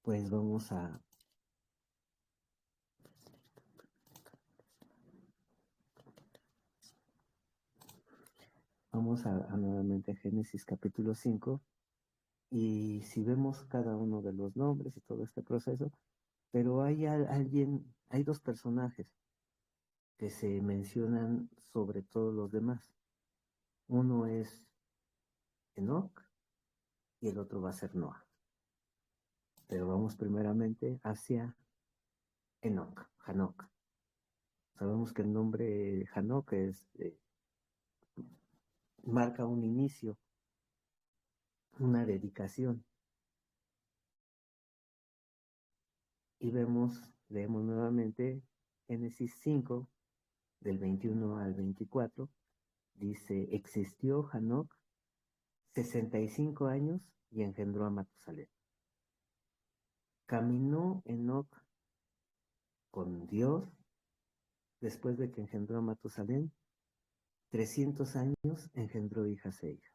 Pues vamos a nuevamente Génesis capítulo 5, y si vemos cada uno de los nombres y todo este proceso, pero hay dos personajes que se mencionan sobre todos los demás. Uno es Enoc y el otro va a ser Noah. Pero vamos primeramente hacia Enoc, Hanok. Sabemos que el nombre Hanok marca un inicio, una dedicación. Y leemos nuevamente Génesis 5, del 21 al 24, dice: existió Hanok 65 años y engendró a Matusalén. Caminó Enoc con Dios después de que engendró a Matusalén 300 años, engendró hijas e hijas.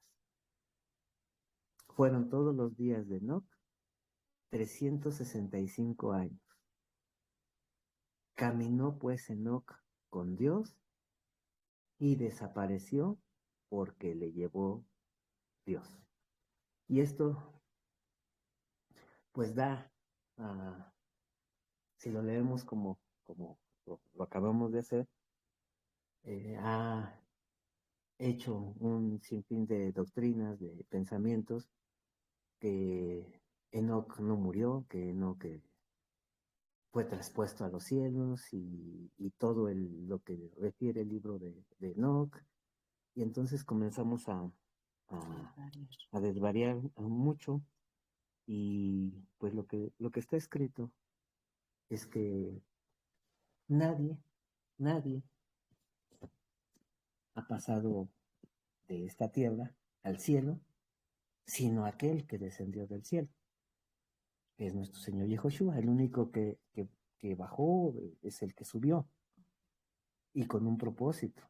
Fueron todos los días de Enoc 365 años. Caminó pues Enoc con Dios y desapareció porque le llevó Dios. Y esto pues si lo leemos como lo acabamos de hacer, ha hecho un sinfín de doctrinas, de pensamientos, que Enoc no murió, que Enoc fue traspuesto a los cielos, y todo lo que refiere el libro de Enoc. Y entonces comenzamos a desvariar mucho, y pues lo que está escrito es que nadie ha pasado de esta tierra al cielo, sino aquel que descendió del cielo, que es nuestro Señor Yehoshua. El único que bajó es el que subió, y con un propósito,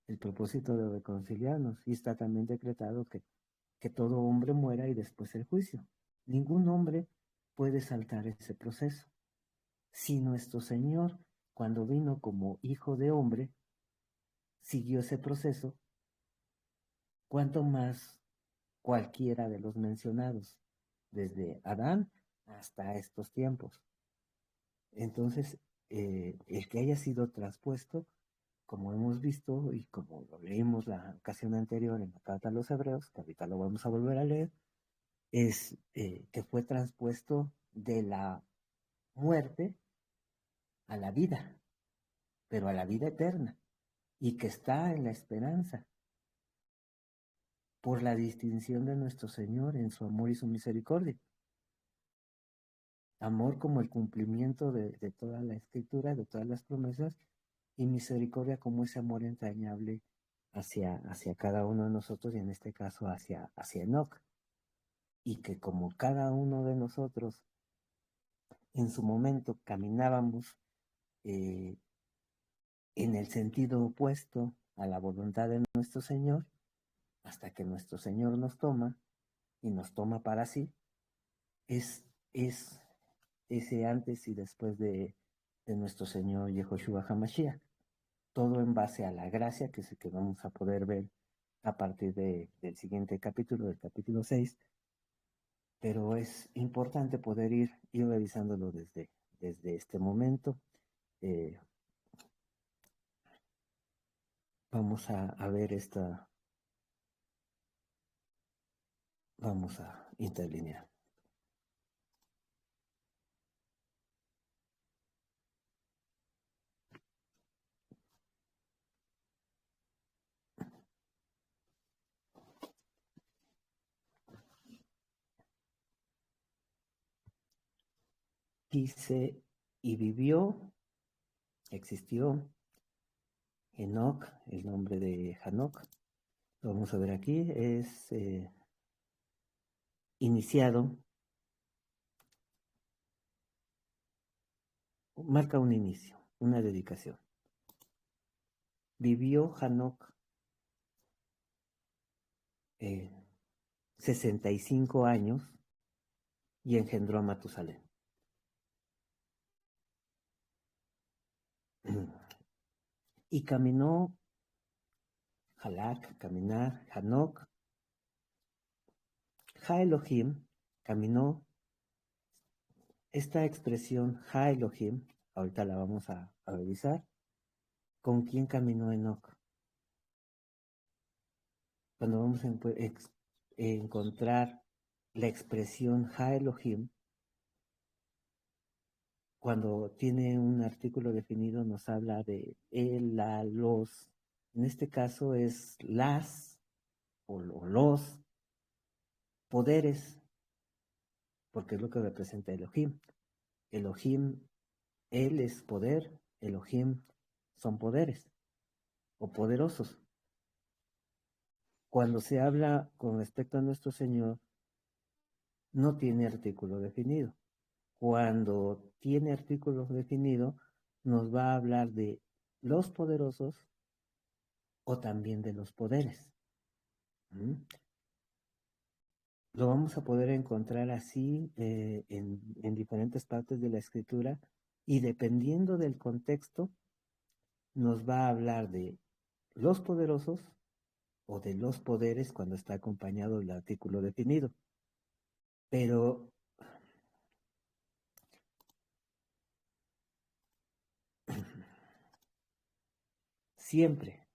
el propósito de reconciliarnos, y está también decretado que todo hombre muera y después el juicio. Ningún hombre puede saltar ese proceso. Si nuestro Señor, cuando vino como hijo de hombre, siguió ese proceso, ¿cuánto más cualquiera de los mencionados, desde Adán hasta estos tiempos? Entonces, el que haya sido traspuesto, como hemos visto y como lo leímos la ocasión anterior en la carta a los Hebreos, que ahorita lo vamos a volver a leer, es que fue traspuesto de la muerte a la vida, pero a la vida eterna, y que está en la esperanza por la distinción de nuestro Señor en su amor y su misericordia. Amor como el cumplimiento de toda la escritura, de todas las promesas, y misericordia como ese amor entrañable hacia cada uno de nosotros, y en este caso hacia Enoc. Y que como cada uno de nosotros en su momento caminábamos en el sentido opuesto a la voluntad de nuestro Señor, hasta que nuestro Señor nos toma y nos toma para sí, es ese antes y después de nuestro Señor Yehoshua HaMashiach. Todo en base a la gracia, que es el que vamos a poder ver a partir del siguiente capítulo, del capítulo 6, pero es importante poder ir revisándolo desde este momento. Vamos a ver vamos a interlinear. Dice: y existió Enoc, el nombre de Hanok, lo vamos a ver aquí, es iniciado, marca un inicio, una dedicación. Vivió Hanok 65 años y engendró a Matusalén. Y caminó Halak, caminar, Hanok, Ha Elohim, caminó. Esta expresión Ha Elohim, ahorita la vamos a revisar. ¿Con quién caminó Enoch? Cuando vamos a encontrar la expresión Ha Elohim, cuando tiene un artículo definido, nos habla de él, la, los. En este caso es las o los poderes, porque es lo que representa Elohim. Elohim, él es poder, Elohim son poderes o poderosos. Cuando se habla con respecto a nuestro Señor, no tiene artículo definido. Cuando tiene artículo definido, nos va a hablar de los poderosos o también de los poderes. Lo vamos a poder encontrar así en diferentes partes de la escritura, y dependiendo del contexto, nos va a hablar de los poderosos o de los poderes cuando está acompañado del artículo definido. Pero siempre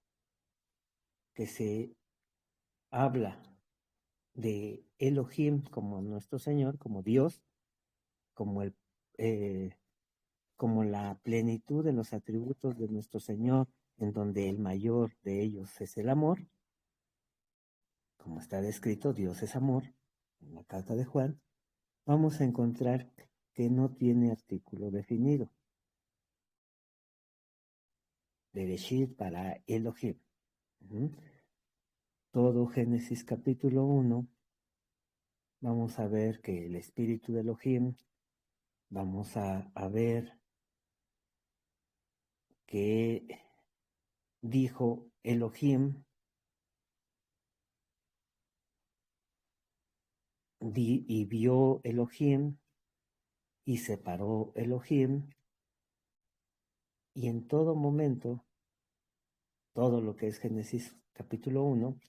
que se habla de Elohim como nuestro Señor, como Dios, como como la plenitud de los atributos de nuestro Señor, en donde el mayor de ellos es el amor, como está descrito, Dios es amor, en la carta de Juan, vamos a encontrar que no tiene artículo definido. Bereshit para Elohim. Todo Génesis capítulo 1, vamos a ver que el espíritu de Elohim, vamos a ver que dijo Elohim, y vio Elohim, y separó Elohim, y en todo momento, todo lo que es Génesis capítulo 1,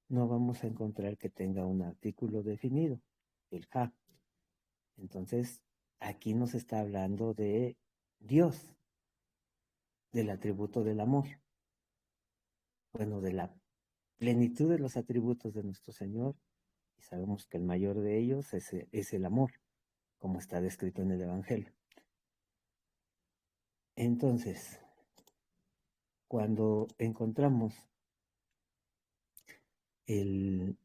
no vamos a encontrar que tenga un artículo definido, el Ha. Entonces, aquí nos está hablando de Dios, del atributo del amor. Bueno, de la plenitud de los atributos de nuestro Señor, y sabemos que el mayor de ellos es el amor, como está descrito en el Evangelio. Entonces, cuando encontramos el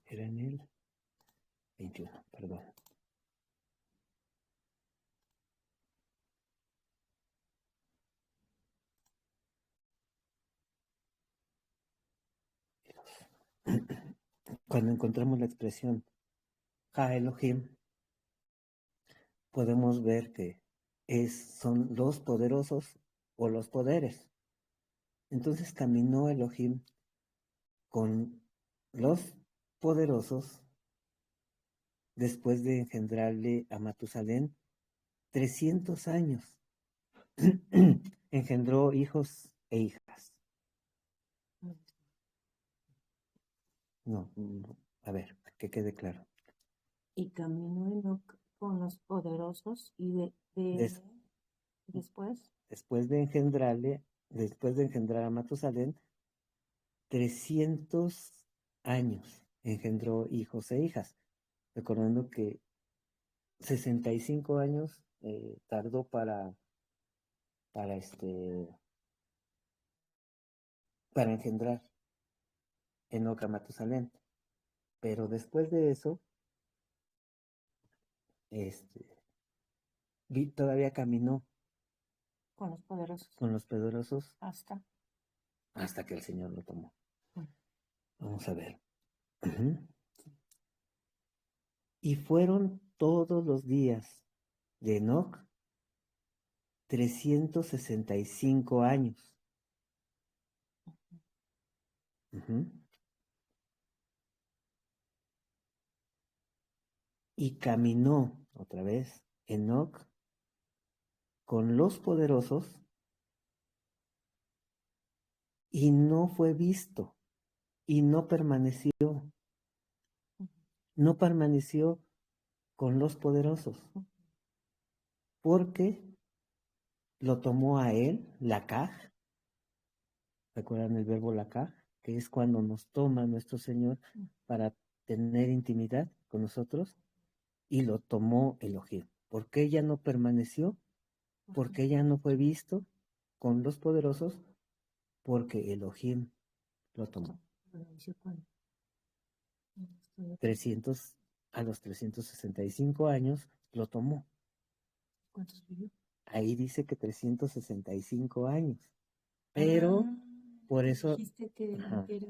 era en el 21, perdón. Cuando encontramos la expresión Ha Elohim, podemos ver que son los poderosos o los poderes. Entonces caminó Elohim con los poderosos después de engendrarle a Matusalén 300 años. Engendró hijos e hijas. No, a ver, que quede claro. Y caminó Enoc con los poderosos y después. Después de engendrar a Matusalén, 300 años engendró hijos e hijas. Recordando que 65 años tardó para engendrar Enoc a Matusalén. Pero después de eso, todavía caminó con los poderosos hasta que el Señor lo tomó. Vamos a ver. Y fueron todos los días de Enoc 365 años. Ujú. Y caminó otra vez Enoc con los poderosos y no fue visto y no permaneció con los poderosos porque lo tomó a él, Lakaj. ¿Recuerdan el verbo Lakaj? Que es cuando nos toma nuestro Señor para tener intimidad con nosotros, y lo tomó Elohim. ¿Por qué ella no permaneció? Porque ella no fue visto con los poderosos, porque Elohim lo tomó. 300, a los 365 años lo tomó. ¿Cuántos vivió? Ahí dice que 365 años. Pero por eso Dijiste que ajá, era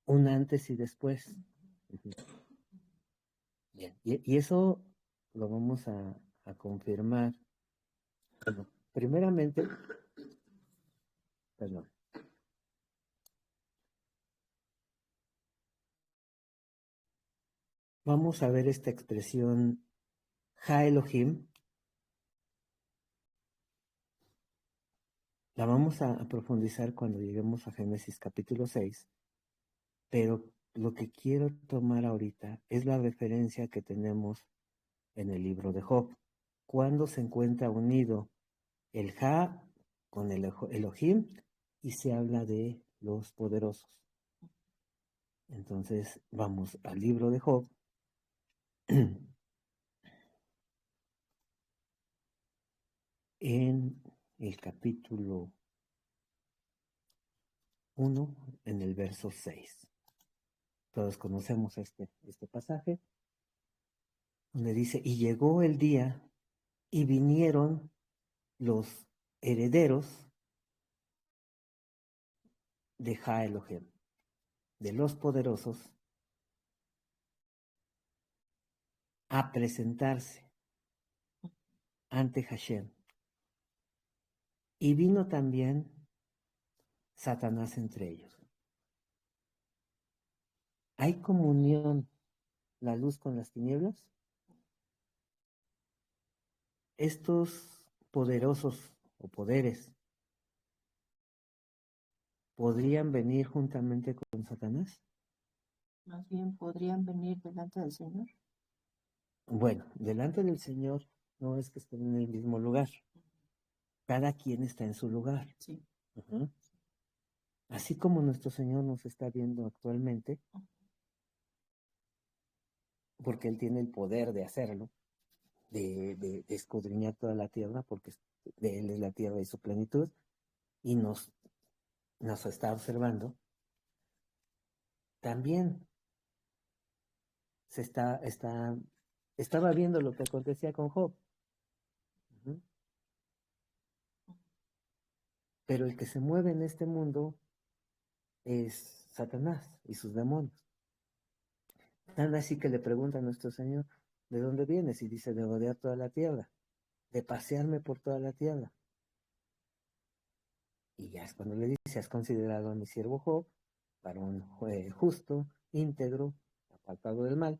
un antes y después. Ujú. Bien. Y eso lo vamos a confirmar. Bueno, primeramente, perdón. Vamos a ver esta expresión Ha Elohim. La vamos a profundizar cuando lleguemos a Génesis capítulo 6, pero lo que quiero tomar ahorita es la referencia que tenemos en el libro de Job, cuando se encuentra unido el Ha con el Elohim y se habla de los poderosos. Entonces vamos al libro de Job. En el capítulo 1, en el verso 6. Todos conocemos este pasaje, donde dice, y llegó el día y vinieron los herederos de Ja Elohim, de los poderosos, a presentarse ante Hashem. Y vino también Satanás entre ellos. ¿Hay comunión la luz con las tinieblas? Estos poderosos o poderes podrían venir juntamente con Satanás. Más bien podrían venir delante del Señor. Bueno, delante del Señor no es que estén en el mismo lugar. Cada quien está en su lugar. Sí. Uh-huh. Así como nuestro Señor nos está viendo actualmente, porque Él tiene el poder de hacerlo, de escudriñar toda la tierra, porque de Él es la tierra y su plenitud, y nos está observando. También estaba viendo lo que acontecía con Job. Uh-huh. Pero el que se mueve en este mundo es Satanás y sus demonios. Tan así que le pregunta a nuestro Señor, ¿de dónde vienes? Y dice, de rodear toda la tierra, de pasearme por toda la tierra. Y ya es cuando le dice, has considerado a mi siervo Job para un justo, íntegro, apartado del mal.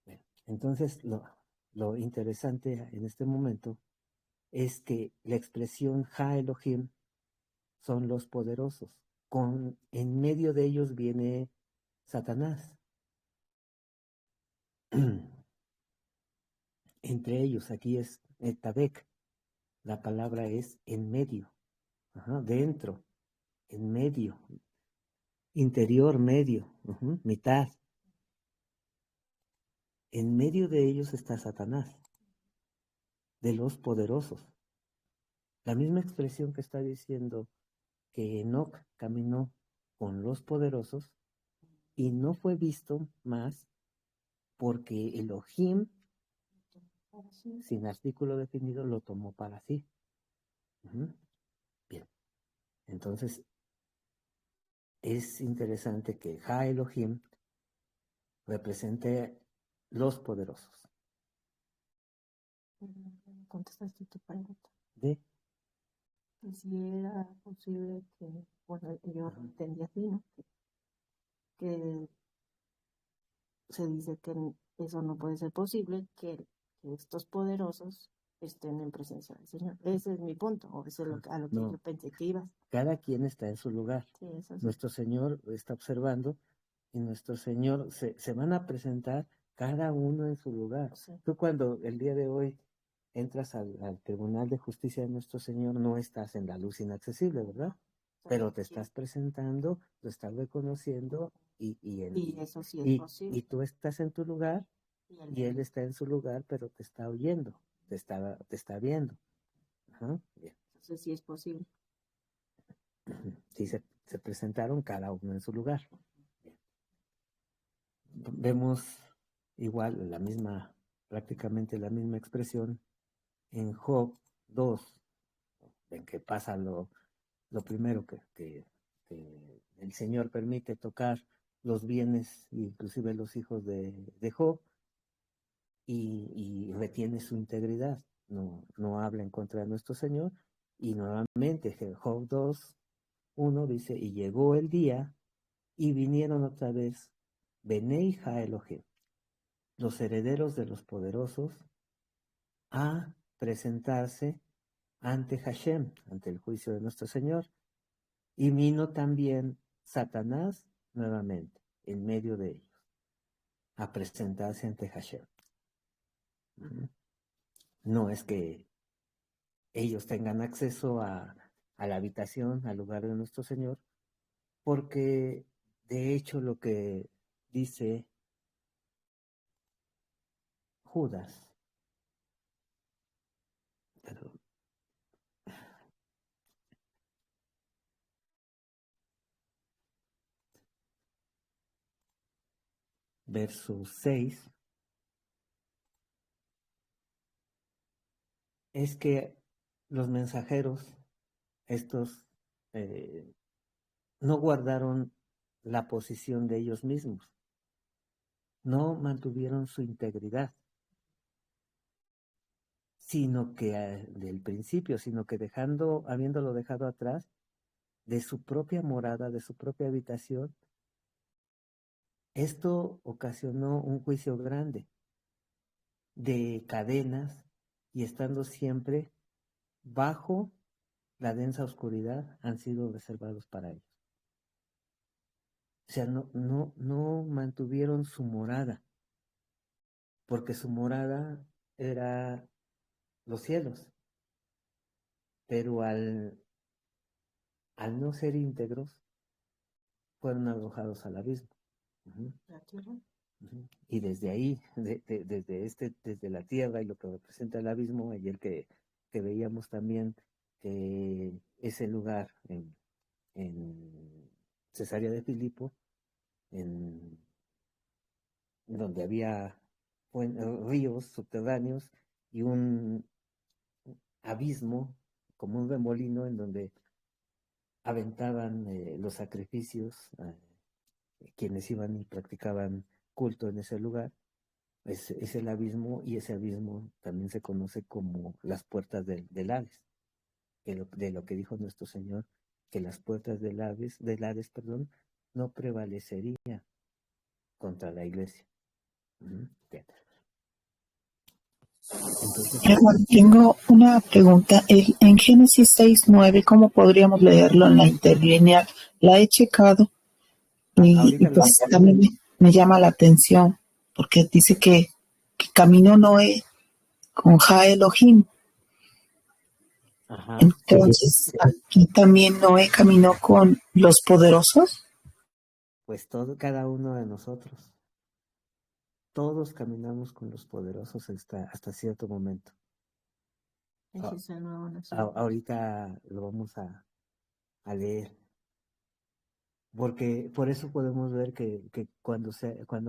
Bueno, entonces lo interesante en este momento es que la expresión Ha Elohim son los poderosos. En medio de ellos viene Satanás. Entre ellos, aquí es Tabek. La palabra es en medio. Ajá, dentro, en medio, interior, medio, mitad. En medio de ellos está Satanás, de los poderosos. La misma expresión que está diciendo que Enoc caminó con los poderosos y no fue visto más porque Elohim, sin artículo definido, lo tomó para sí. Bien, entonces es interesante que Ha Elohim represente los poderosos. Contestaste tu pregunta. ¿De? que si era posible que, bueno, yo Ajá. entendí así, ¿no? Que se dice que eso no puede ser posible, que estos poderosos estén en presencia del Señor. Ese es mi punto, o eso es a lo que yo No, pensé que ibas. cada quien está en su lugar. Sí, eso sí. Nuestro Señor está observando y nuestro Señor se van a presentar cada uno en su lugar. Sí. Tú cuando el día de hoy entras al Tribunal de Justicia de nuestro Señor, no estás en la luz inaccesible, ¿verdad? Pero te estás presentando, lo estás reconociendo Y eso sí es posible. y tú estás en tu lugar y él Él está en su lugar, pero te está oyendo, te está viendo. Ajá, bien. Eso sí es posible. Sí, se presentaron cada uno en su lugar. Vemos igual prácticamente la misma expresión en Job 2, en que pasa lo primero que el Señor permite tocar los bienes, inclusive los hijos de Job, y retiene su integridad, no habla en contra de nuestro Señor, y nuevamente Job 2:1 dice, y llegó el día, y vinieron otra vez Benei Ha Elohim, los herederos de los poderosos, a presentarse ante Hashem, ante el juicio de nuestro Señor. Y vino también Satanás nuevamente, en medio de ellos, a presentarse ante Hashem. No es que ellos tengan acceso a la habitación, al lugar de nuestro Señor, porque de hecho lo que dice Judas, pero verso 6, es que los mensajeros, estos, no guardaron la posición de ellos mismos, no mantuvieron su integridad, sino que del principio, sino que habiéndolo dejado atrás, de su propia morada, de su propia habitación, esto ocasionó un juicio grande de cadenas y estando siempre bajo la densa oscuridad, han sido reservados para ellos. O sea, no mantuvieron su morada, porque su morada era los cielos, pero al no ser íntegros, fueron arrojados al abismo. Uh-huh. Uh-huh. Y desde ahí, desde la tierra y lo que representa el abismo, ayer que veíamos también que ese lugar en Cesarea de Filipo, en donde había ríos subterráneos y un abismo como un remolino en donde aventaban los sacrificios, quienes iban y practicaban culto en ese lugar. Es el abismo, y ese abismo también se conoce como las puertas del Hades, de lo que dijo nuestro Señor, que las puertas del Hades, no prevalecerían contra la iglesia. Entonces, Tengo una pregunta. En Génesis 6:9, ¿cómo podríamos leerlo en la interlineal? La he checado y pues también me llama la atención porque dice que caminó Noé con Ja Elohim. Ajá. Entonces, aquí también Noé caminó con los poderosos. Pues cada uno de nosotros, todos caminamos con los poderosos hasta cierto momento. Es el nuevo nacimiento. Ahorita lo vamos a leer, porque por eso podemos ver que cuando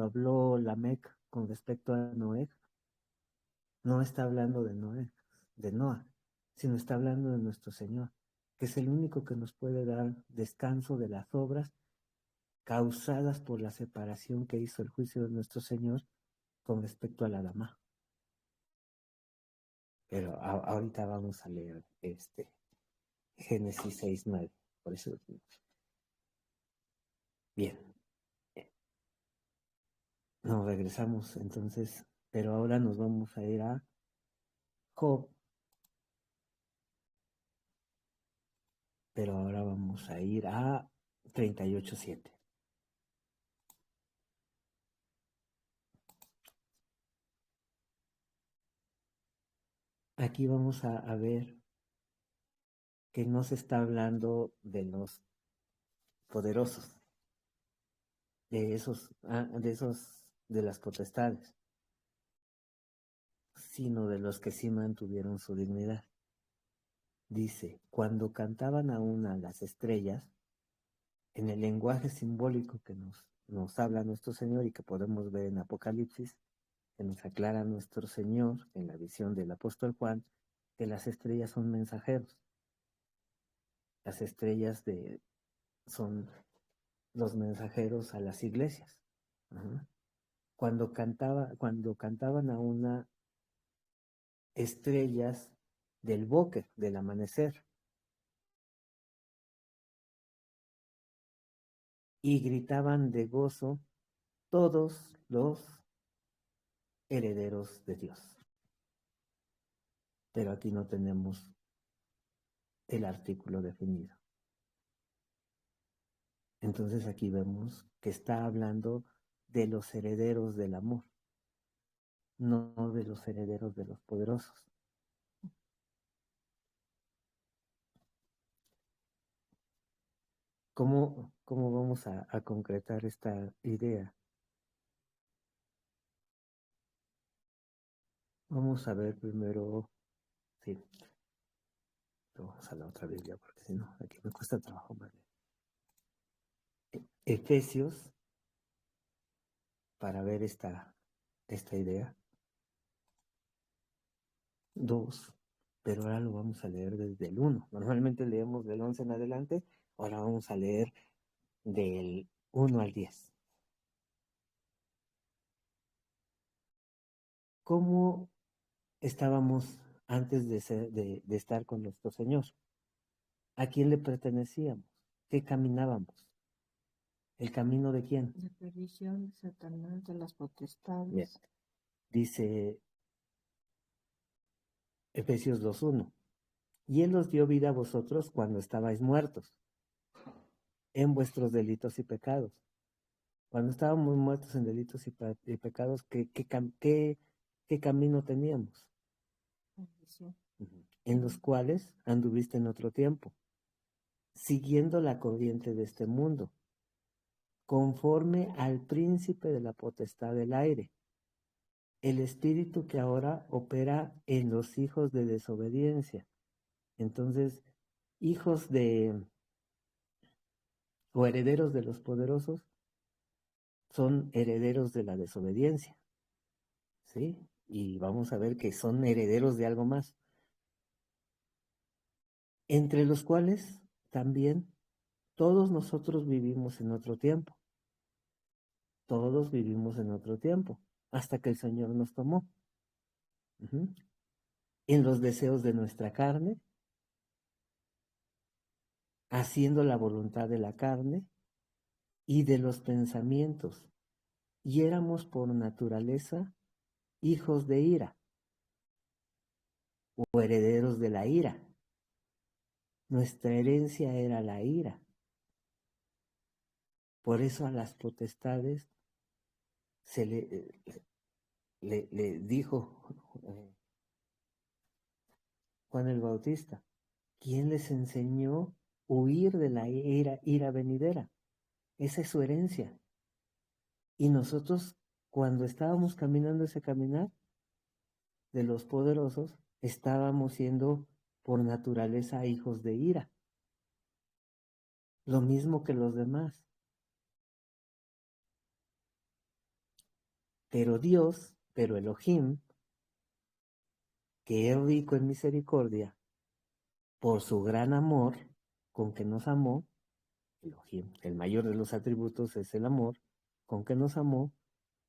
habló Lamec con respecto a Noé, no está hablando de Noah, sino está hablando de nuestro Señor, que es el único que nos puede dar descanso de las obras causadas por la separación que hizo el juicio de nuestro Señor con respecto a la dama. Pero ahorita vamos a leer Génesis 6:9. Por eso. Bien. Nos regresamos entonces, pero ahora nos vamos a ir a Job. Pero ahora vamos a ir a 38:7. Aquí vamos a ver que no se está hablando de los poderosos, de las potestades, sino de los que sí mantuvieron su dignidad. Dice, cuando cantaban aún a las estrellas, en el lenguaje simbólico que nos habla nuestro Señor y que podemos ver en Apocalipsis, que nos aclara nuestro Señor en la visión del apóstol Juan, que las estrellas son mensajeros. Las estrellas son los mensajeros a las iglesias. Ajá. Cuando cantaban a una estrellas del bosque, del amanecer, y gritaban de gozo todos los herederos de Dios. Pero aquí no tenemos el artículo definido. Entonces aquí vemos que está hablando de los herederos del amor, no de los herederos de los poderosos. ¿Cómo vamos a concretar esta idea? Vamos a ver primero, sí, vamos a la otra Biblia porque si no, aquí me cuesta trabajo más bien. Efesios, para ver esta idea. 2, pero ahora lo vamos a leer desde el 1. Normalmente leemos del 11 en adelante, ahora vamos a leer del 1 al 10. ¿Cómo estábamos antes de estar con nuestro Señor? ¿A quién le pertenecíamos? ¿Qué caminábamos? ¿El camino de quién? De perdición, de Satanás, de las potestades. Bien. Dice Efesios 2:1. Y Él os dio vida a vosotros cuando estabais muertos en vuestros delitos y pecados. Cuando estábamos muertos en delitos y pecados, ¿qué camino teníamos? Perdición. En los cuales anduviste en otro tiempo, siguiendo la corriente de este mundo, conforme al príncipe de la potestad del aire, el espíritu que ahora opera en los hijos de desobediencia. Entonces, hijos o herederos de los poderosos son herederos de la desobediencia, ¿sí? Y vamos a ver que son herederos de algo más, entre los cuales también todos nosotros vivimos en otro tiempo. Todos vivimos en otro tiempo, hasta que el Señor nos tomó. En los deseos de nuestra carne, haciendo la voluntad de la carne y de los pensamientos. Y éramos por naturaleza hijos de ira, o herederos de la ira. Nuestra herencia era la ira. Por eso a las potestades se le dijo Juan el Bautista, ¿quién les enseñó huir de la ira venidera? Esa es su herencia. Y nosotros, cuando estábamos caminando ese caminar de los poderosos, estábamos siendo por naturaleza hijos de ira. Lo mismo que los demás. Pero Dios, pero Elohim, que es rico en misericordia, por su gran amor con que nos amó, Elohim, el mayor de los atributos es el amor, con que nos amó,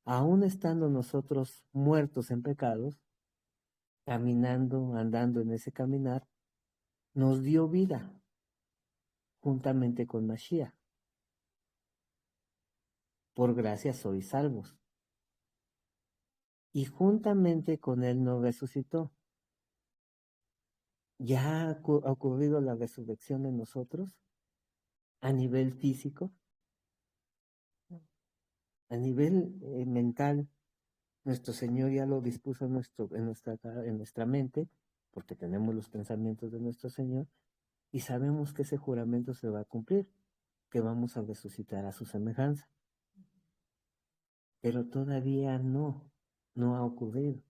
aún estando nosotros muertos en pecados, caminando, andando en ese caminar, nos dio vida juntamente con Mashiach. Por gracia sois salvos. Y juntamente con él nos resucitó. ¿Ya ha ocurrido la resurrección en nosotros? A nivel físico, a nivel mental, nuestro Señor ya lo dispuso en nuestra mente, porque tenemos los pensamientos de nuestro Señor, y sabemos que ese juramento se va a cumplir, que vamos a resucitar a su semejanza. Pero todavía no ha ocurrido.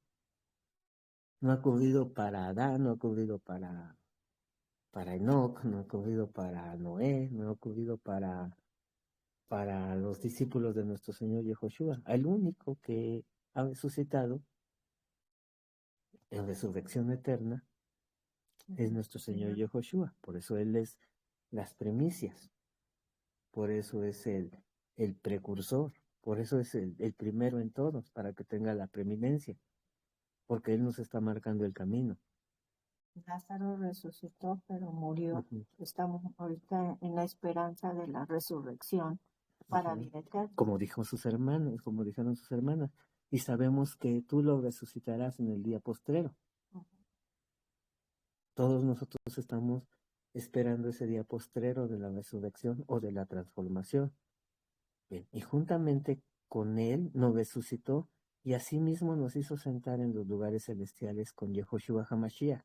No ha ocurrido para Adán, no ha ocurrido para Enoc, no ha ocurrido para Noé, no ha ocurrido para los discípulos de nuestro Señor Yehoshua. El único que ha resucitado en resurrección eterna es nuestro Señor Yehoshua. Por eso Él es las primicias. Por eso es el precursor. Por eso es el primero en todos, para que tenga la preeminencia. Porque Él nos está marcando el camino. Lázaro resucitó, pero murió. Estamos ahorita en la esperanza de la resurrección para vida eterna. Como dijeron sus hermanas. Y sabemos que tú lo resucitarás en el día postrero. Todos nosotros estamos esperando ese día postrero de la resurrección o de la transformación. Bien, y juntamente con él nos resucitó y asimismo nos hizo sentar en los lugares celestiales con Yehoshua HaMashiach,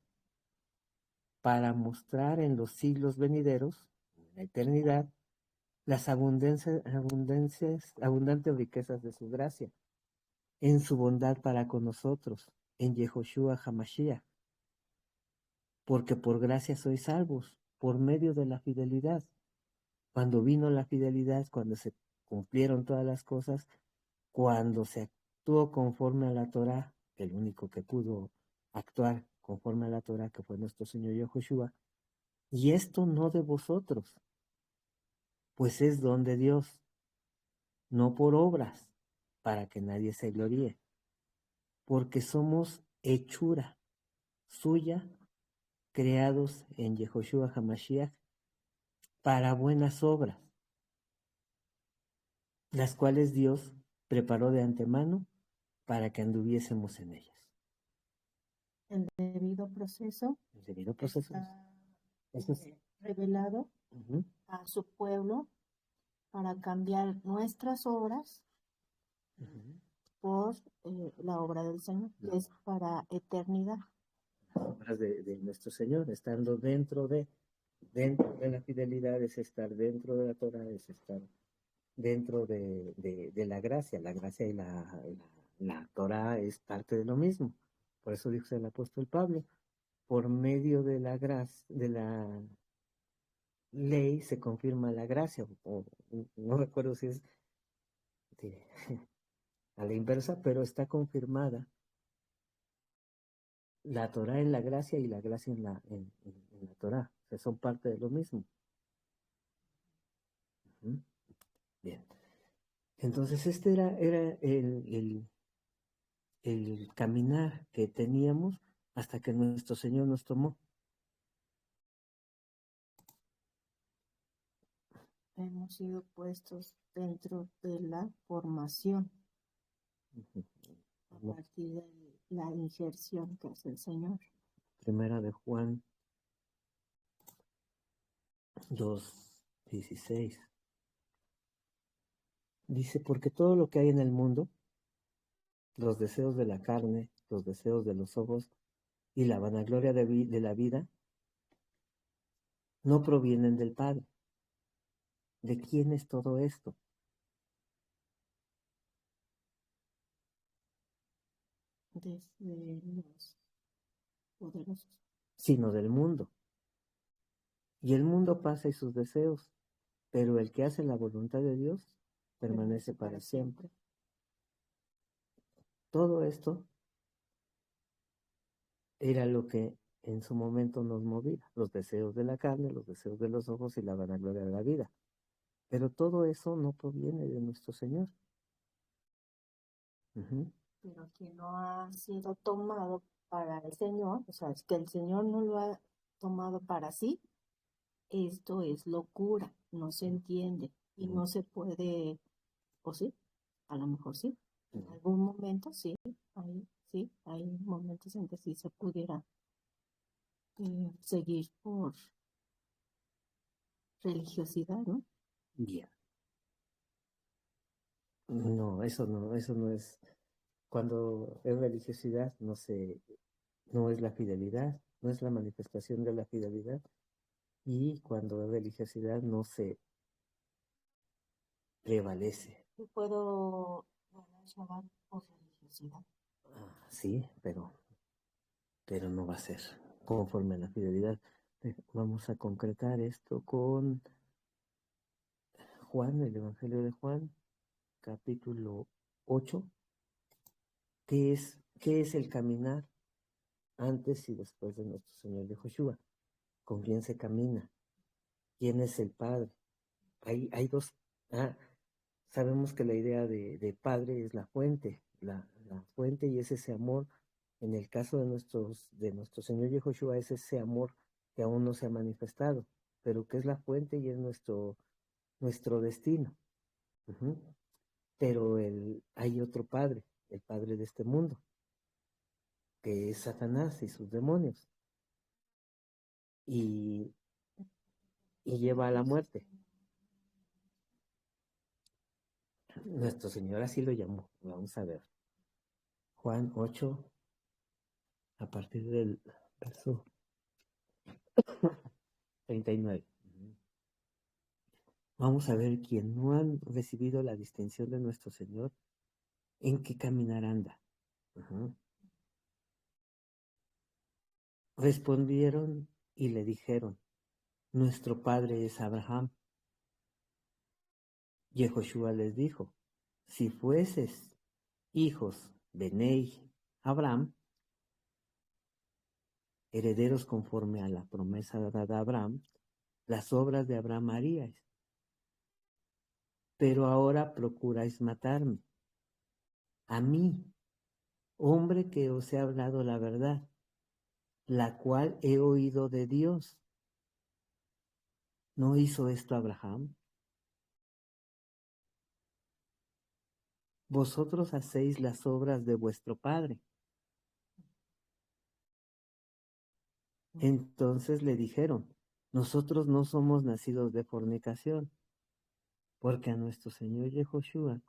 para mostrar en los siglos venideros, en la eternidad, las abundantes riquezas de su gracia, en su bondad para con nosotros, en Yehoshua HaMashiach. Porque por gracia sois salvos, por medio de la fidelidad. Cuando vino la fidelidad, cuando se cumplieron todas las cosas, cuando se actuó conforme a la Torah, el único que pudo actuar conforme a la Torah, que fue nuestro Señor Yehoshua, y esto no de vosotros, pues es don de Dios, no por obras, para que nadie se gloríe, porque somos hechura suya, creados en Yehoshua HaMashiach, para buenas obras, las cuales Dios preparó de antemano para que anduviésemos en ellas. El debido proceso está revelado a su pueblo para cambiar nuestras obras por la obra del Señor, que es para eternidad. Las obras de nuestro Señor, estando dentro de la fidelidad, es estar dentro de la Torah, es estar dentro de la gracia. La gracia y la Torah es parte de lo mismo. Por eso dijo el apóstol Pablo, por medio de la gracia, de la ley se confirma la gracia, o no recuerdo si es a la inversa, pero está confirmada la Torah en la gracia y la gracia en la Torah. O sea, son parte de lo mismo. Bien. Entonces este era el caminar que teníamos hasta que nuestro Señor nos tomó. Hemos sido puestos dentro de la formación a partir de la injerción que hace el Señor. Primera de Juan 2:16. Dice, porque todo lo que hay en el mundo, los deseos de la carne, los deseos de los ojos y la vanagloria de la vida, no provienen del Padre. ¿De quién es todo esto? Desde los poderosos. Sino del mundo. Y el mundo pasa y sus deseos, pero el que hace la voluntad de Dios permanece para siempre. Todo esto era lo que en su momento nos movía, los deseos de la carne, los deseos de los ojos y la vanagloria de la vida. Pero todo eso no proviene de nuestro Señor. Pero que no ha sido tomado para el Señor, o sea, es que el Señor no lo ha tomado para sí, esto es locura, no se entiende y no se puede, o sí, a lo mejor sí, en algún momento sí, hay momentos en que sí se pudiera seguir por religiosidad, ¿no? Ya. No, eso no es. Cuando es religiosidad, no es la fidelidad, no es la manifestación de la fidelidad. Y cuando es religiosidad, no se prevalece. Yo puedo ganar Shabbat por religiosidad. Sí, pero no va a ser conforme a la fidelidad. Vamos a concretar esto con Juan, el Evangelio de Juan, capítulo 8. ¿Qué es el caminar antes y después de nuestro Señor Yehoshua? ¿Con quién se camina? ¿Quién es el Padre? Hay dos. Sabemos que la idea de Padre es la fuente, la fuente, y es ese amor. En el caso de nuestro Señor Yehoshua es ese amor que aún no se ha manifestado, pero que es la fuente y es nuestro destino. Uh-huh. Pero hay otro Padre, el Padre de este mundo, que es Satanás y sus demonios, y lleva a la muerte. Nuestro Señor así lo llamó. Vamos a ver. Juan 8, a partir del verso 39. Vamos a ver quién no han recibido la distinción de nuestro Señor, en qué caminar anda. Uh-huh. Respondieron y le dijeron, nuestro padre es Abraham. Yehoshua les dijo, si fueses hijos de Nei Abraham, herederos conforme a la promesa dada a Abraham, las obras de Abraham haríais. Pero ahora procuráis matarme, a mí, hombre que os he hablado la verdad, la cual he oído de Dios. ¿No hizo esto Abraham? Vosotros hacéis las obras de vuestro padre. Entonces le dijeron, nosotros no somos nacidos de fornicación, porque a nuestro Señor Yehoshua,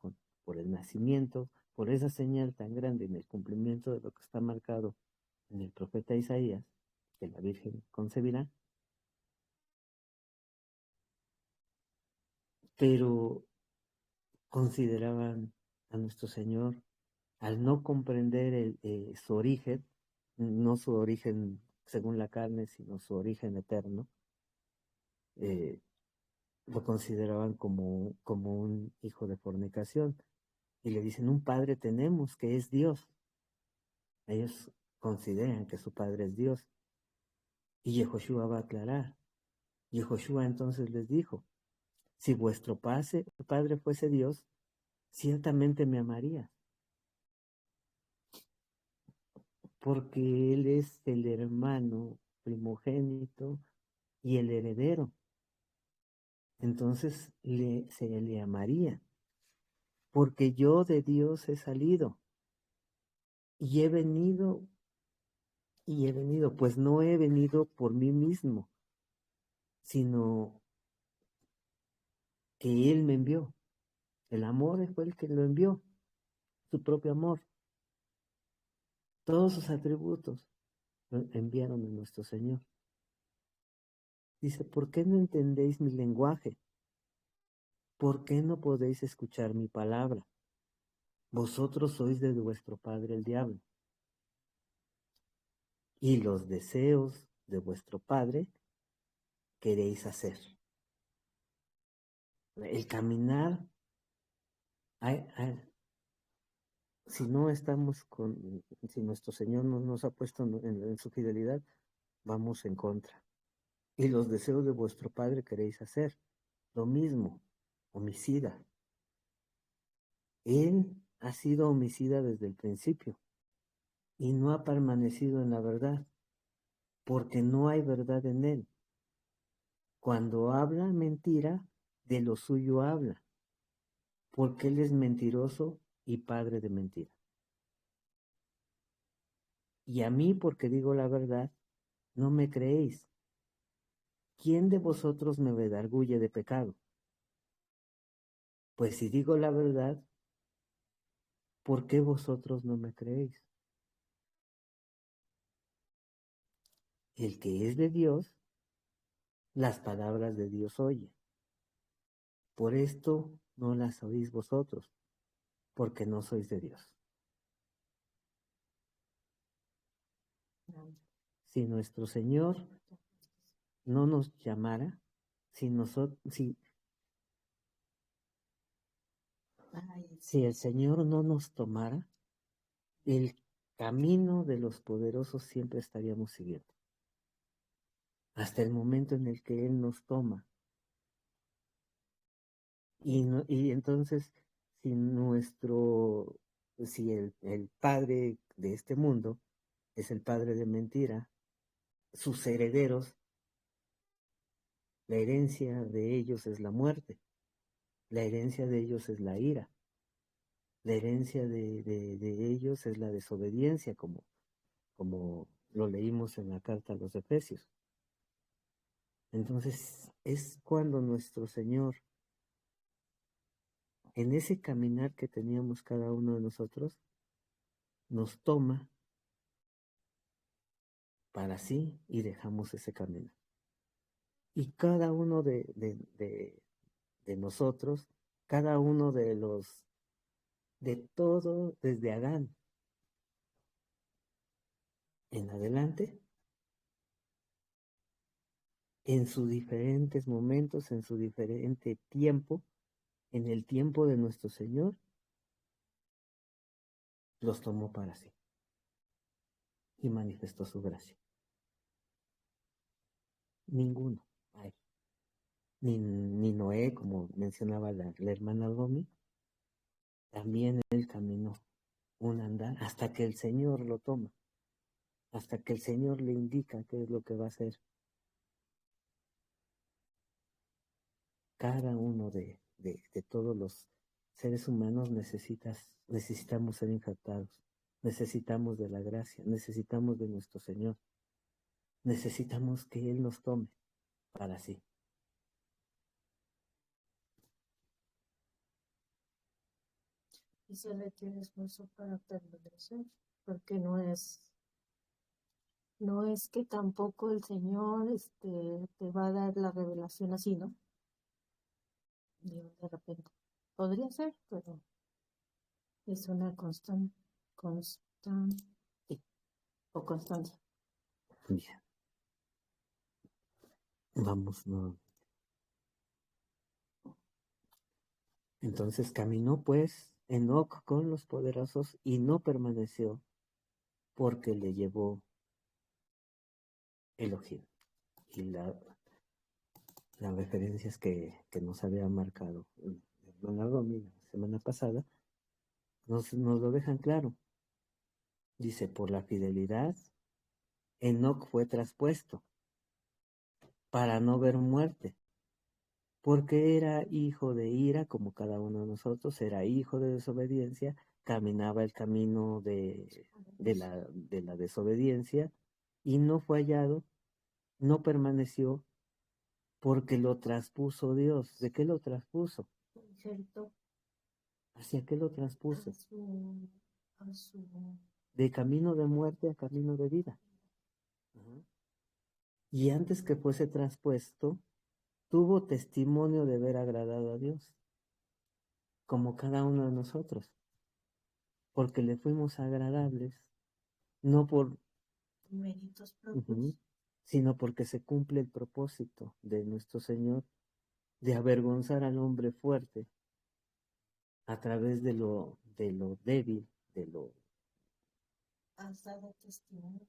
por el nacimiento, por esa señal tan grande en el cumplimiento de lo que está marcado en el profeta Isaías, que la Virgen concebirá, pero consideraban a nuestro Señor, al no comprender su origen, no su origen según la carne, sino su origen eterno, lo consideraban como un hijo de fornicación. Y le dicen, un padre tenemos que es Dios. Ellos consideran que su padre es Dios. Y Yehoshua va a aclarar. Yehoshua entonces les dijo, si vuestro padre fuese Dios, ciertamente me amaría, porque él es el hermano primogénito y el heredero. Entonces se le amaría, porque yo de Dios he salido y he venido, pues no he venido por mí mismo, sino que Él me envió. El amor fue el que lo envió, su propio amor. Todos sus atributos lo enviaron a nuestro Señor. Dice, ¿por qué no entendéis mi lenguaje? ¿Por qué no podéis escuchar mi palabra? Vosotros sois de vuestro padre el diablo, y los deseos de vuestro padre queréis hacer. El caminar, si no estamos si nuestro Señor no nos ha puesto en su fidelidad, vamos en contra. Y los deseos de vuestro padre queréis hacer. Lo mismo, homicida. Él ha sido homicida desde el principio y no ha permanecido en la verdad, porque no hay verdad en él. Cuando habla mentira, de lo suyo habla, porque él es mentiroso y padre de mentira. Y a mí, porque digo la verdad, no me creéis. ¿Quién de vosotros me redarguye de pecado? Pues si digo la verdad, ¿por qué vosotros no me creéis? El que es de Dios, las palabras de Dios oye. Por esto no las oís vosotros, porque no sois de Dios. Si nuestro Señor no nos llamara, si el Señor no nos tomara, el camino de los poderosos siempre estaríamos siguiendo. Hasta el momento en el que Él nos toma. Y entonces, si el padre de este mundo es el padre de mentira, sus herederos, la herencia de ellos es la muerte, la herencia de ellos es la ira, la herencia de ellos es la desobediencia, como lo leímos en la carta a los Efesios. Entonces, es cuando nuestro Señor, en ese caminar que teníamos cada uno de nosotros, nos toma para sí y dejamos ese camino. Y cada uno de nosotros, cada uno de todo, desde Adán en adelante, en sus diferentes momentos, en su diferente tiempo, en el tiempo de nuestro Señor, los tomó para sí y manifestó su gracia. Ninguno hay. Ni Noé, como mencionaba la hermana Romy, también él caminó un andar hasta que el Señor lo toma, hasta que el Señor le indica qué es lo que va a hacer. Cada uno de todos los seres humanos necesitamos ser injertados, necesitamos de la gracia, necesitamos de nuestro Señor, necesitamos que Él nos tome para sí. Y se le tiene esfuerzo para permanecer, porque no es que tampoco el Señor te va a dar la revelación así, ¿no? Digo, de repente. Podría ser, pero es una constante o constancia. Bien. Vamos, no. Entonces caminó pues Enoc con los poderosos y no permaneció porque le llevó Elohim. Y las referencias que nos había marcado la Romy la semana pasada nos lo dejan claro. Dice, por la fidelidad, Enoc fue traspuesto para no ver muerte, porque era hijo de ira, como cada uno de nosotros, era hijo de desobediencia, caminaba el camino de la desobediencia y no fue hallado, no permaneció, porque lo traspuso Dios. ¿De qué lo traspuso? ¿Cierto? ¿Hacia qué lo traspuso? A su... De camino de muerte a camino de vida. Y antes que fuese traspuesto, tuvo testimonio de haber agradado a Dios, como cada uno de nosotros, porque le fuimos agradables, no por méritos propios, sino porque se cumple el propósito de nuestro Señor de avergonzar al hombre fuerte a través de lo débil, de lo... Has dado testimonio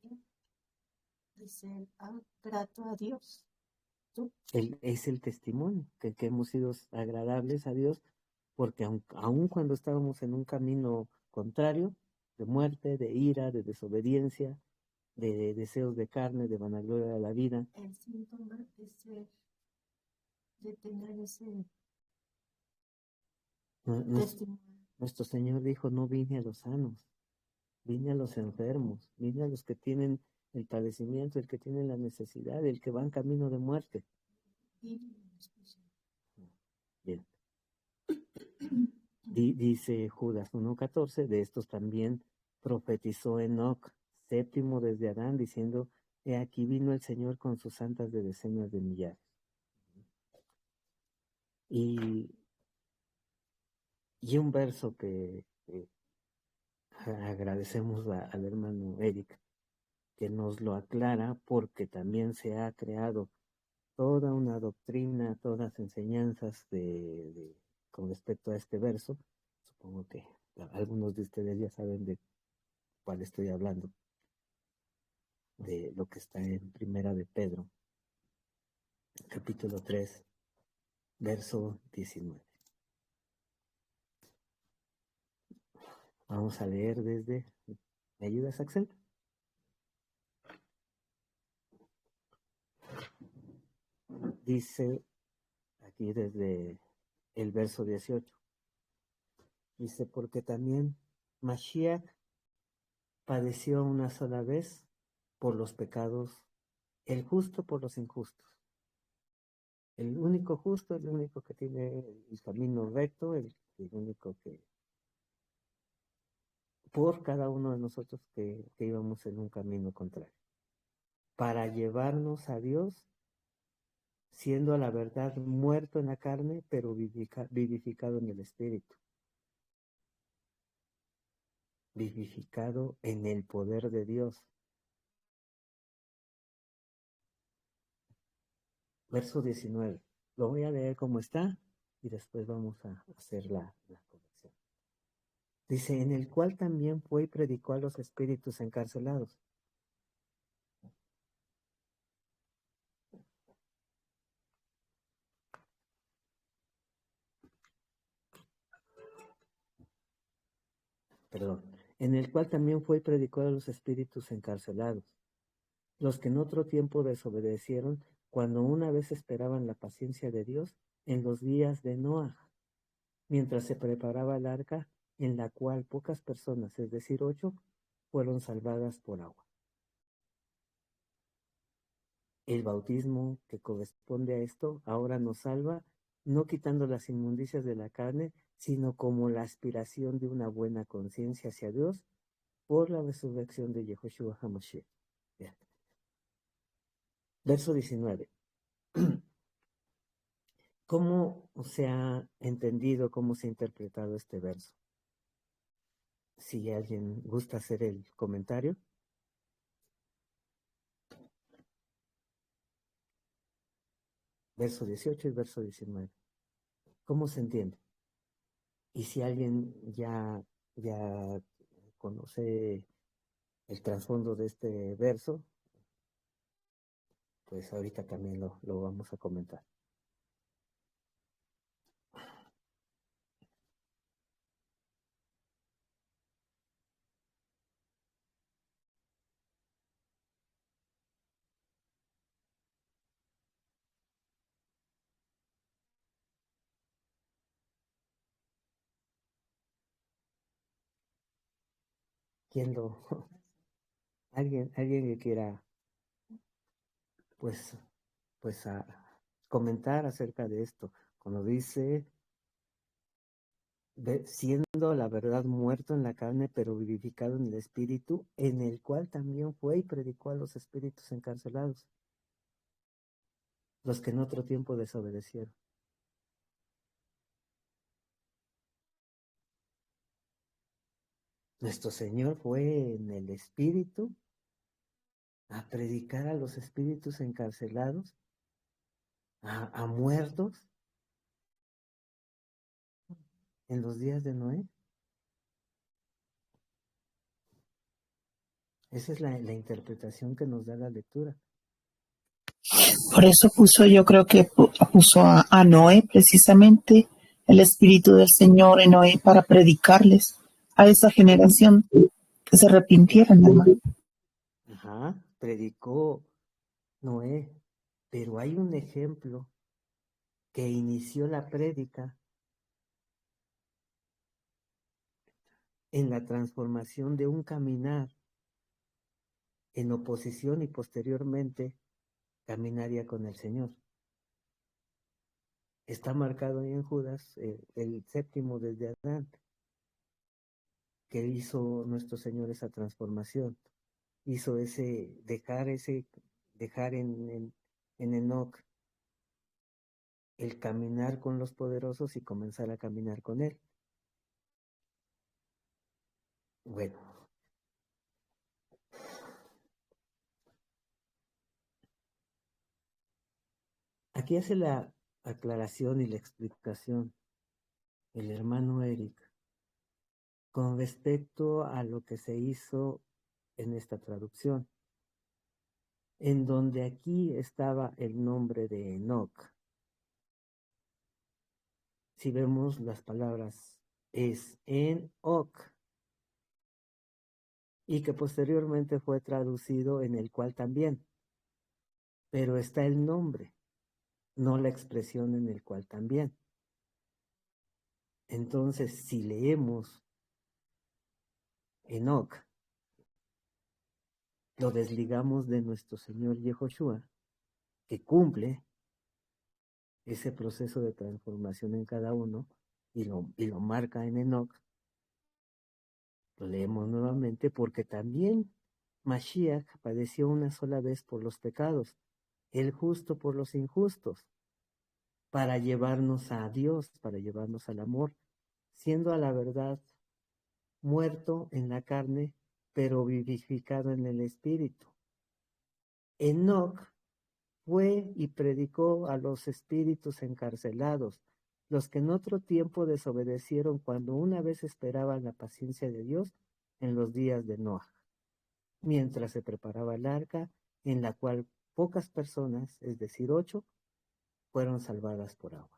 de ser grato a Dios. Es el testimonio que hemos sido agradables a Dios, porque aun cuando estábamos en un camino contrario, de muerte, de ira, de desobediencia, de deseos de carne, de vanagloria de la vida. El síntoma de ser que tengan ese Nues- testimonio. Nuestro Señor dijo, no vine a los sanos, vine a los enfermos, vine a los que tienen el padecimiento, el que tiene la necesidad, el que va en camino de muerte. Bien. Dice Judas 1:14, de estos también profetizó Enoc, séptimo desde Adán, diciendo, he aquí vino el Señor con sus santas de decenas de millares. Y un verso que agradecemos al hermano Eric, que nos lo aclara, porque también se ha creado toda una doctrina, todas enseñanzas con respecto a este verso. Supongo que algunos de ustedes ya saben de cuál estoy hablando, de lo que está en Primera de Pedro, capítulo 3, verso 19. Vamos a leer desde... ¿Me ayudas, Axel? Dice aquí desde el verso 18. Dice, porque también Mashiach padeció una sola vez por los pecados, el justo por los injustos. El único justo, el único que tiene el camino recto, el único que... por cada uno de nosotros que íbamos en un camino contrario. Para llevarnos a Dios, siendo a la verdad muerto en la carne, pero vivificado en el espíritu. Vivificado en el poder de Dios. Verso 19. Lo voy a leer como está y después vamos a hacer la corrección. Dice, en el cual también fue y predicó a los espíritus encarcelados. Perdón. En el cual también fue y predicó a los espíritus encarcelados, los que en otro tiempo desobedecieron, cuando una vez esperaban la paciencia de Dios en los días de Noah, mientras se preparaba el arca, en la cual pocas personas, es decir, 8, fueron salvadas por agua. El bautismo que corresponde a esto ahora nos salva, no quitando las inmundicias de la carne, sino como la aspiración de una buena conciencia hacia Dios por la resurrección de Yehoshua HaMashiach. Verso 19. ¿Cómo se ha entendido, cómo se ha interpretado este verso? Si alguien gusta hacer el comentario. Verso 18 y verso 19. ¿Cómo se entiende? Y si alguien ya conoce el trasfondo de este verso, pues ahorita también lo vamos a comentar. ¿Quién alguien que quiera pues a comentar acerca de esto? Cuando dice, siendo la verdad muerto en la carne, pero vivificado en el espíritu, en el cual también fue y predicó a los espíritus encarcelados, los que en otro tiempo desobedecieron. Nuestro Señor fue en el espíritu a predicar a los espíritus encarcelados, a muertos en los días de Noé. Esa es la interpretación que nos da la lectura. Por eso yo creo que puso a Noé precisamente el Espíritu del Señor en Noé para predicarles a esa generación que se arrepintieran, hermano. Predicó Noé, pero hay un ejemplo que inició la prédica en la transformación de un caminar en oposición y posteriormente caminaría con el Señor. Está marcado ahí en Judas, el séptimo desde Adán, que hizo nuestro Señor esa transformación. Hizo dejar en Enoc el caminar con los poderosos y comenzar a caminar con Él. Bueno, aquí hace la aclaración y la explicación el hermano Eric con respecto a lo que se hizo en esta traducción, en donde aquí estaba el nombre de Enoc. Si vemos las palabras, es Enoc, y que posteriormente fue traducido en el cual también, pero está el nombre, no la expresión en el cual también. Entonces, si leemos Enoc, lo desligamos de nuestro Señor Yehoshua, que cumple ese proceso de transformación en cada uno y lo marca en Enoc. Lo leemos nuevamente porque también Mashiach padeció una sola vez por los pecados, el justo por los injustos, para llevarnos a Dios, para llevarnos al amor, siendo a la verdad muerto en la carne, pero vivificado en el espíritu. Enoc fue y predicó a los espíritus encarcelados, los que en otro tiempo desobedecieron cuando una vez esperaban la paciencia de Dios en los días de Noah, mientras se preparaba el arca, en la cual pocas personas, es decir, 8, fueron salvadas por agua.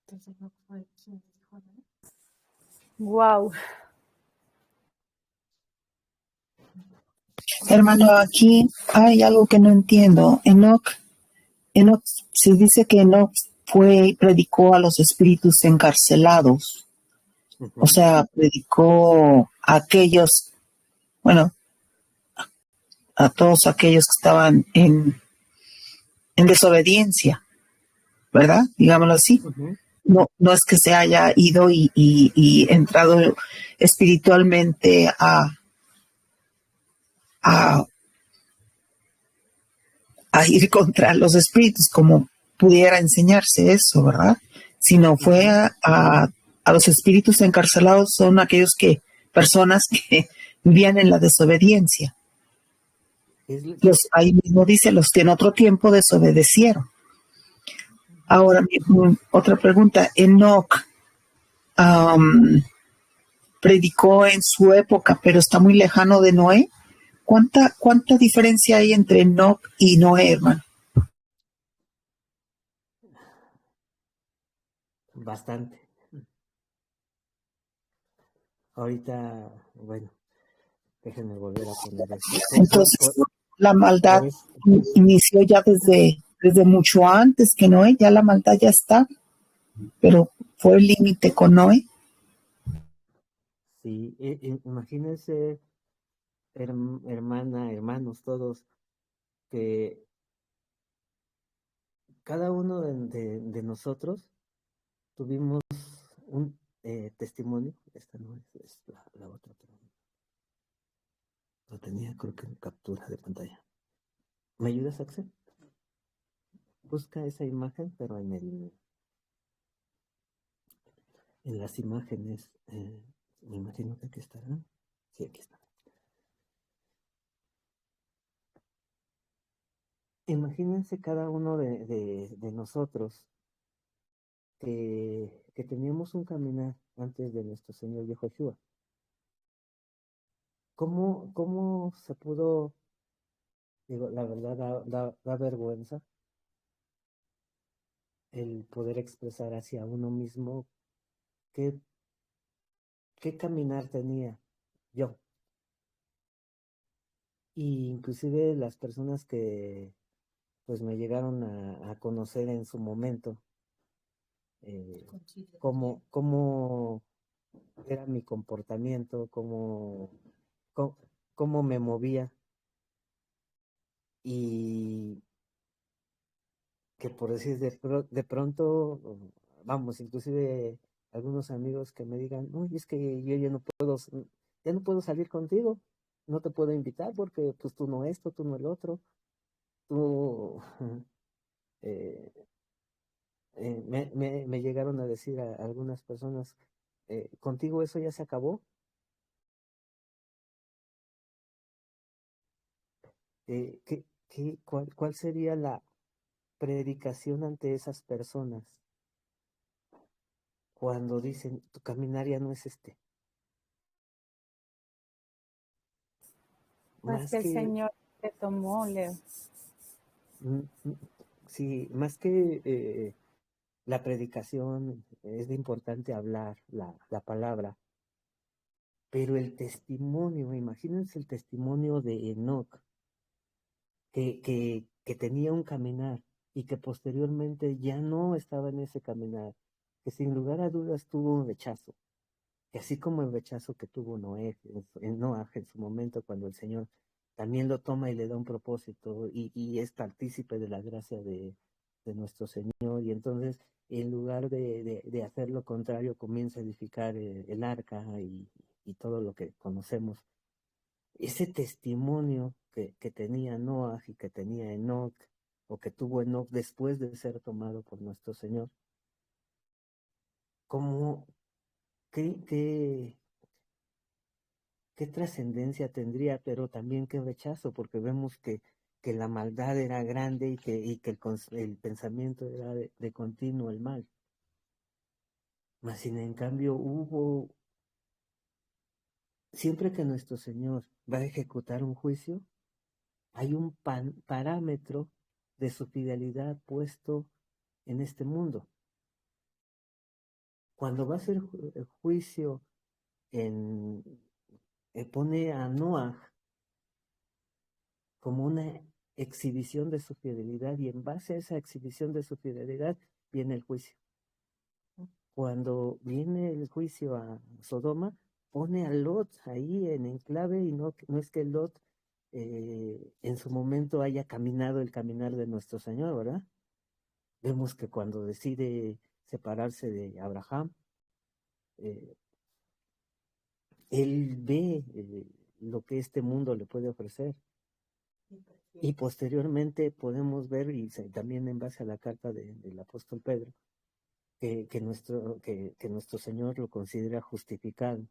Entonces no fue quien dijo, ¿no? Wow. Hermano, aquí hay algo que no entiendo. Enoc, se dice que Enoc fue y predicó a los espíritus encarcelados. O sea, predicó a aquellos, bueno, a todos aquellos que estaban en desobediencia, ¿verdad? Digámoslo así. No es que se haya ido y entrado espiritualmente a ir contra los espíritus, como pudiera enseñarse eso, ¿verdad? Sino fue a los espíritus encarcelados, son aquellos personas que vivían en la desobediencia. Ahí mismo dice, los que en otro tiempo desobedecieron. Ahora, otra pregunta. Enoc predicó en su época, pero está muy lejano de Noé. ¿Cuánta diferencia hay entre Enoc y Noé, hermano? Bastante. Ahorita, bueno, déjenme volver a poner esto. Entonces, la maldad inició ya desde mucho antes que Noé, ya la maldad ya está, pero fue el límite con Noé. Sí, imagínense, hermanos, todos, que cada uno de nosotros tuvimos un testimonio. Esta no es la otra, pero lo tenía creo que en captura de pantalla. ¿Me ayudas, Axel? Busca esa imagen, pero en las imágenes, me imagino que aquí estará. Sí, aquí está. Imagínense cada uno de nosotros que teníamos un caminar antes de nuestro Señor Yehoshua. ¿Cómo se pudo, digo, la verdad da vergüenza el poder expresar hacia uno mismo qué caminar tenía yo? y inclusive las personas que pues me llegaron a conocer en su momento, cómo era mi comportamiento, cómo, cómo me movía, y que por decir de pronto, vamos, inclusive algunos amigos que me digan, uy, es que yo ya no puedo salir contigo, no te puedo invitar porque pues tú no esto, tú no el otro, tú, eh, me llegaron a decir a algunas personas, contigo eso ya se acabó. ¿Cuál sería la predicación ante esas personas cuando dicen tu caminar ya no es este? Pues Más que el que, Señor te tomó, Leo. mm, mm, sí, más que la predicación, es de importante hablar la palabra, pero el testimonio, imagínense el testimonio de Enoc, que tenía un caminar y que posteriormente ya no estaba en ese caminar, que sin lugar a dudas tuvo un rechazo, que así como el rechazo que tuvo Noaj en su momento, cuando el Señor también lo toma y le da un propósito y es partícipe de la gracia de nuestro Señor, y entonces en lugar de hacer lo contrario comienza a edificar el arca y todo lo que conocemos. Ese testimonio que tenía Noah y que tenía Enoch, o que tuvo Enoch después de ser tomado por nuestro Señor, ¿cómo, qué, qué, qué trascendencia tendría, pero también qué rechazo? Porque vemos que la maldad era grande y que el pensamiento era de continuo el mal. Mas sin en cambio siempre que nuestro Señor va a ejecutar un juicio, hay un parámetro de su fidelidad puesto en este mundo. Cuando va a ser el juicio, en, pone a Noah como una exhibición de su fidelidad, y en base a esa exhibición de su fidelidad viene el juicio. Cuando viene el juicio a Sodoma, pone a Lot ahí en enclave, y no es que Lot en su momento haya caminado el caminar de nuestro Señor, ¿verdad? Vemos que cuando decide separarse de Abraham, eh, él ve lo que este mundo le puede ofrecer. Y posteriormente podemos ver, y también en base a la carta del apóstol Pedro, que nuestro Señor lo considera justificado,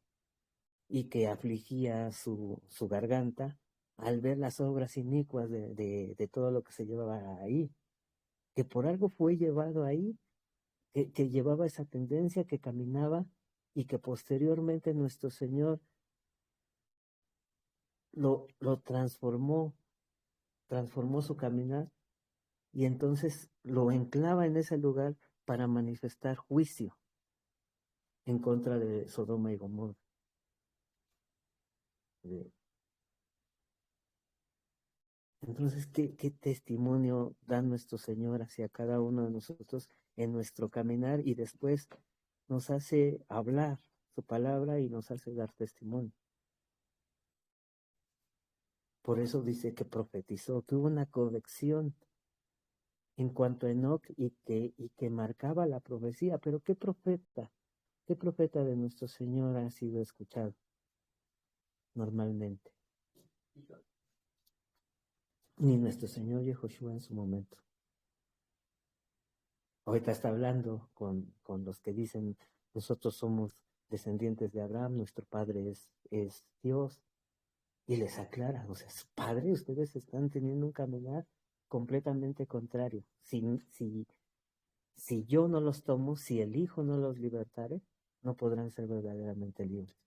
y que afligía su garganta al ver las obras inicuas de todo lo que se llevaba ahí, que por algo fue llevado ahí, que llevaba esa tendencia, que caminaba, y que posteriormente nuestro Señor lo transformó su caminar, y entonces lo enclava en ese lugar para manifestar juicio en contra de Sodoma y Gomorra. Entonces, ¿qué testimonio da nuestro Señor hacia cada uno de nosotros en nuestro caminar? Y después nos hace hablar su palabra y nos hace dar testimonio. Por eso dice que profetizó, que hubo una corrección en cuanto a Enoch, y que marcaba la profecía. Pero ¿qué profeta de nuestro Señor ha sido escuchado normalmente? Ni nuestro Señor Yehoshua en su momento. Ahorita está hablando con los que dicen, nosotros somos descendientes de Abraham, nuestro padre es Dios, y les aclara, o sea, su padre, ustedes están teniendo un caminar completamente contrario. Si yo no los tomo, si el Hijo no los libertare, no podrán ser verdaderamente libres.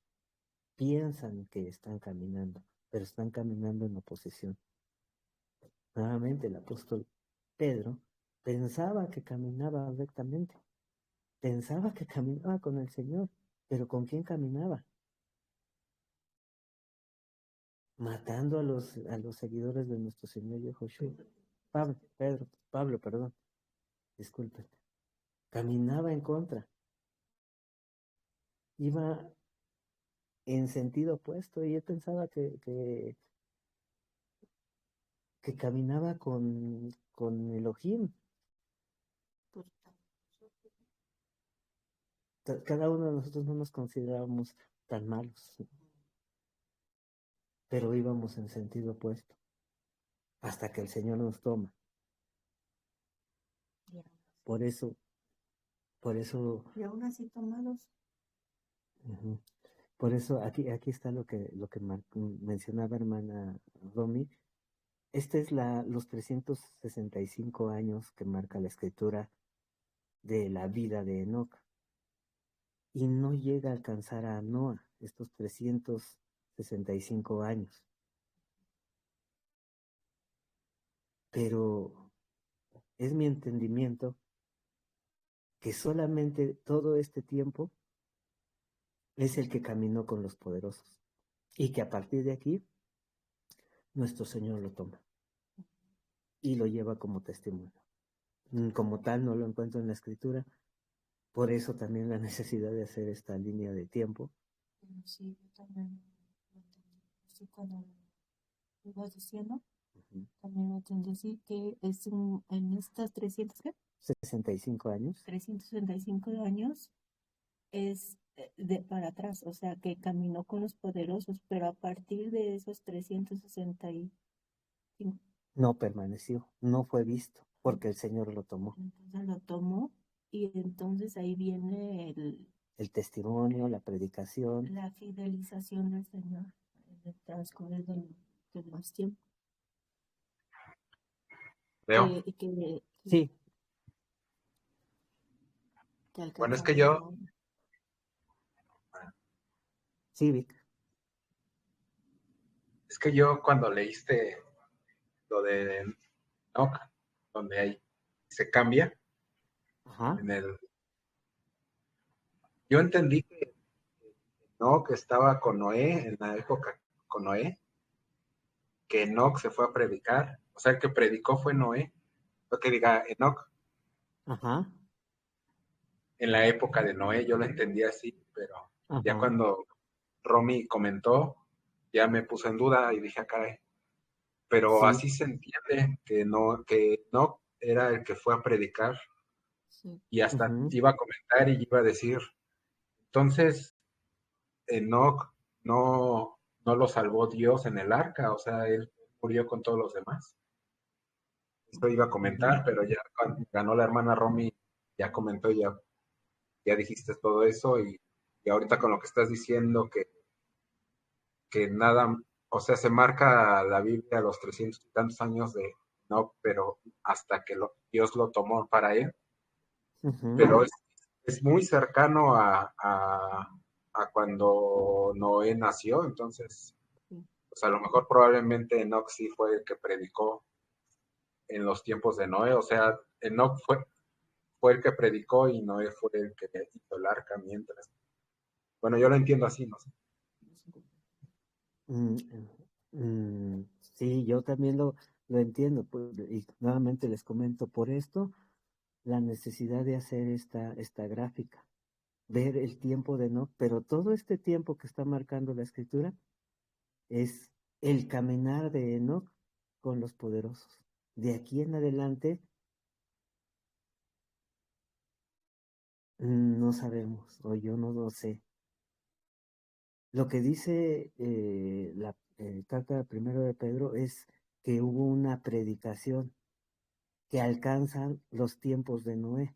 Piensan que están caminando, pero están caminando en oposición. Nuevamente el apóstol Pedro pensaba que caminaba rectamente, pensaba que caminaba con el Señor, pero ¿con quién caminaba? matando a los seguidores de nuestro Señor Yahushua. Pablo, perdón, disculpen. Caminaba en contra. Iba en sentido opuesto y él pensaba que caminaba con Elohim. Cada uno de nosotros no nos considerábamos tan malos, pero íbamos en sentido opuesto hasta que el Señor nos toma. Por eso. Y aún así tomados. Uh-huh. Por eso aquí está lo que mencionaba hermana Romy. Este es los 365 años que marca la escritura de la vida de Enoc. Y no llega a alcanzar a Noah estos 365 años. Pero es mi entendimiento que solamente todo este tiempo es el que caminó con los poderosos. Y que a partir de aquí, nuestro Señor lo toma. Y lo lleva como testimonio. Como tal, no lo encuentro en la escritura. Por eso también la necesidad de hacer esta línea de tiempo. Sí, yo también lo entendí. Sí, cuando lo ibas diciendo, también lo entendí que es en estas 65 años. 365 años es para atrás, o sea, que caminó con los poderosos, pero a partir de esos 365. No permaneció, no fue visto, porque el Señor lo tomó. Entonces lo tomó y entonces ahí viene el testimonio, la predicación. La fidelización del Señor en el transcurrir del más tiempo. Leo. Sí. Bueno, es que yo... Sí, Vic. Es que yo cuando leíste lo de Enoch, donde ahí se cambia, Ajá. Yo entendí que Enoch estaba con Noé, en la época con Noé, que Enoch se fue a predicar, o sea, el que predicó fue Noé, lo que diga Enoch. Ajá. En la época de Noé yo lo entendí así, pero Ajá. Ya cuando Romy comentó, ya me puso en duda y dije, caray, pero Sí. así se entiende que no era el que fue a predicar. Sí. Y hasta iba a comentar y iba a decir, entonces Enoch no lo salvó Dios en el arca, o sea, él murió con todos los demás. Esto iba a comentar, pero ya cuando ganó la hermana Romy, ya comentó, ya dijiste todo eso y ahorita con lo que estás diciendo que nada, o sea, se marca la Biblia a los 300 y tantos años de no, pero hasta que Dios lo tomó para él, pero es muy cercano a cuando Noé nació, entonces, pues a lo mejor probablemente Enoch sí fue el que predicó en los tiempos de Noé, o sea, Enoch fue el que predicó y Noé fue el que hizo el arca mientras. Bueno, yo lo entiendo así, no sé. Sí, yo también lo entiendo, pues, y nuevamente les comento por esto la necesidad de hacer esta gráfica, ver el tiempo de Enoch, pero todo este tiempo que está marcando la escritura es el caminar de Enoch con los poderosos. De aquí en adelante no sabemos, o yo no lo sé. Lo que dice la carta primero de Pedro es que hubo una predicación que alcanzan los tiempos de Noé.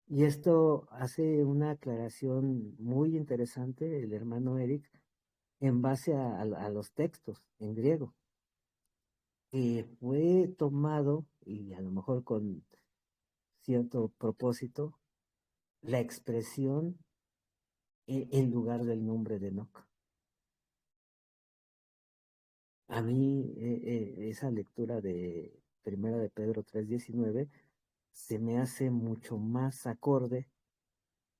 Y esto hace una aclaración muy interesante el hermano Eric en base a los textos en griego, que fue tomado, y a lo mejor con cierto propósito, la expresión en lugar del nombre de Enoch. A mí esa lectura de Primera de Pedro 3:19 se me hace mucho más acorde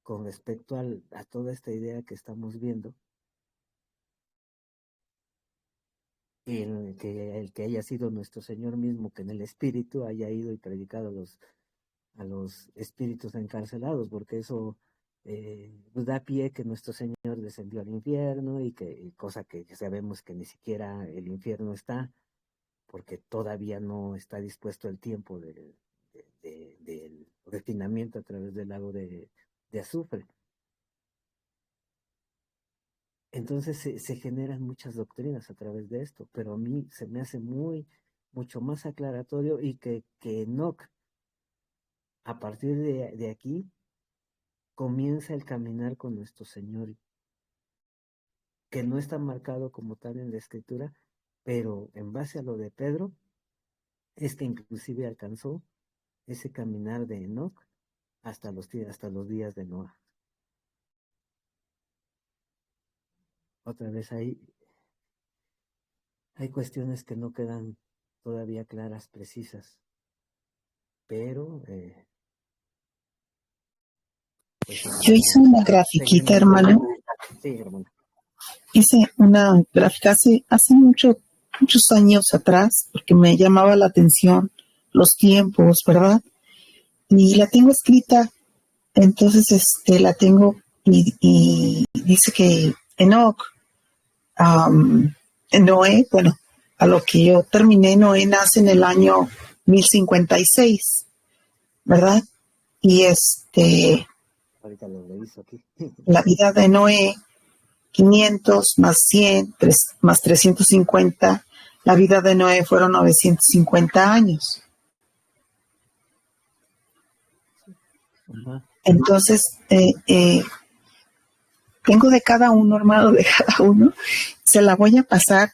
con respecto a toda esta idea que estamos viendo, el que haya sido nuestro Señor mismo, que en el Espíritu haya ido y predicado a los espíritus encarcelados, porque eso pues da pie que nuestro Señor descendió al infierno cosa que ya sabemos que ni siquiera el infierno está, porque todavía no está dispuesto el tiempo del refinamiento a través del lago de azufre. Entonces se generan muchas doctrinas a través de esto, pero a mí se me hace mucho más aclaratorio y que Enoch, a partir de aquí, comienza el caminar con nuestro Señor, que no está marcado como tal en la Escritura, pero en base a lo de Pedro, inclusive alcanzó ese caminar de Enoch hasta los días de Noah. Otra vez hay cuestiones que no quedan todavía claras, precisas, pero pues, Yo hice una grafiquita, hermano. Sí, hermano. Hice una gráfica hace muchos años atrás, porque me llamaba la atención los tiempos, ¿verdad? Y la tengo escrita, entonces la tengo y dice que Enoch, Noé, bueno, a lo que yo terminé, Noé nace en el año 1056, ¿verdad? Y Ahorita lo reviso aquí. la vida de Noé, 500 más 100 más 350, la vida de Noé fueron 950 años. Ajá. Entonces, tengo de cada uno, hermano, de cada uno. Se la voy a pasar,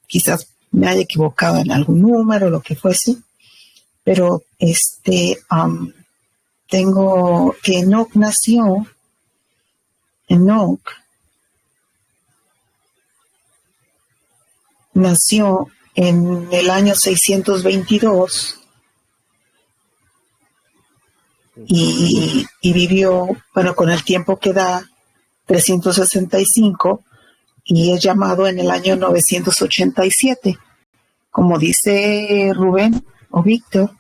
quizás me haya equivocado en algún número, lo que fuese, pero tengo que Enoch nació en el año 622 y vivió, bueno, con el tiempo que da, 365, y es llamado en el año 987. Como dice Rubén o Víctor,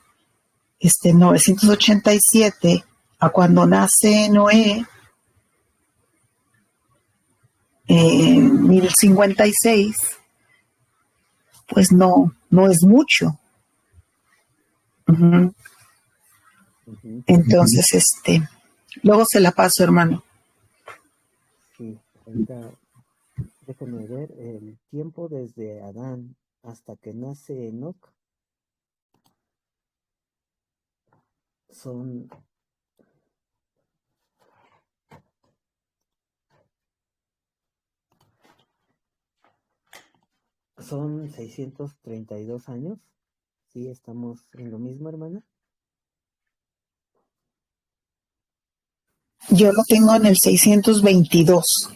987 a cuando nace Noé, 1056, pues no es mucho. Uh-huh. Uh-huh. Entonces, luego se la paso, hermano. Sí, ahorita déjenme ver el tiempo desde Adán hasta que nace Enoch. Son 632 años. Sí, estamos en lo mismo, hermana. Yo lo tengo en el 622.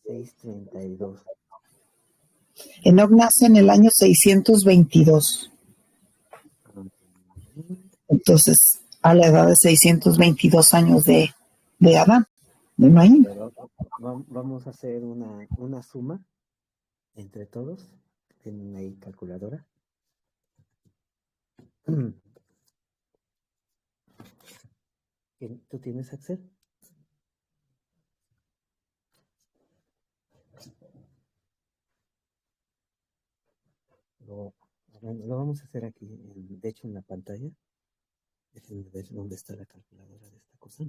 632. Enoch nace en el año 622. Entonces, a la edad de 622 años de Adán, me imagino. Pero vamos a hacer una suma entre todos. ¿Tienen ahí calculadora? ¿Tú tienes Excel? Lo vamos a hacer aquí, de hecho en la pantalla. Déjenme ver dónde está la calculadora de esta cosa.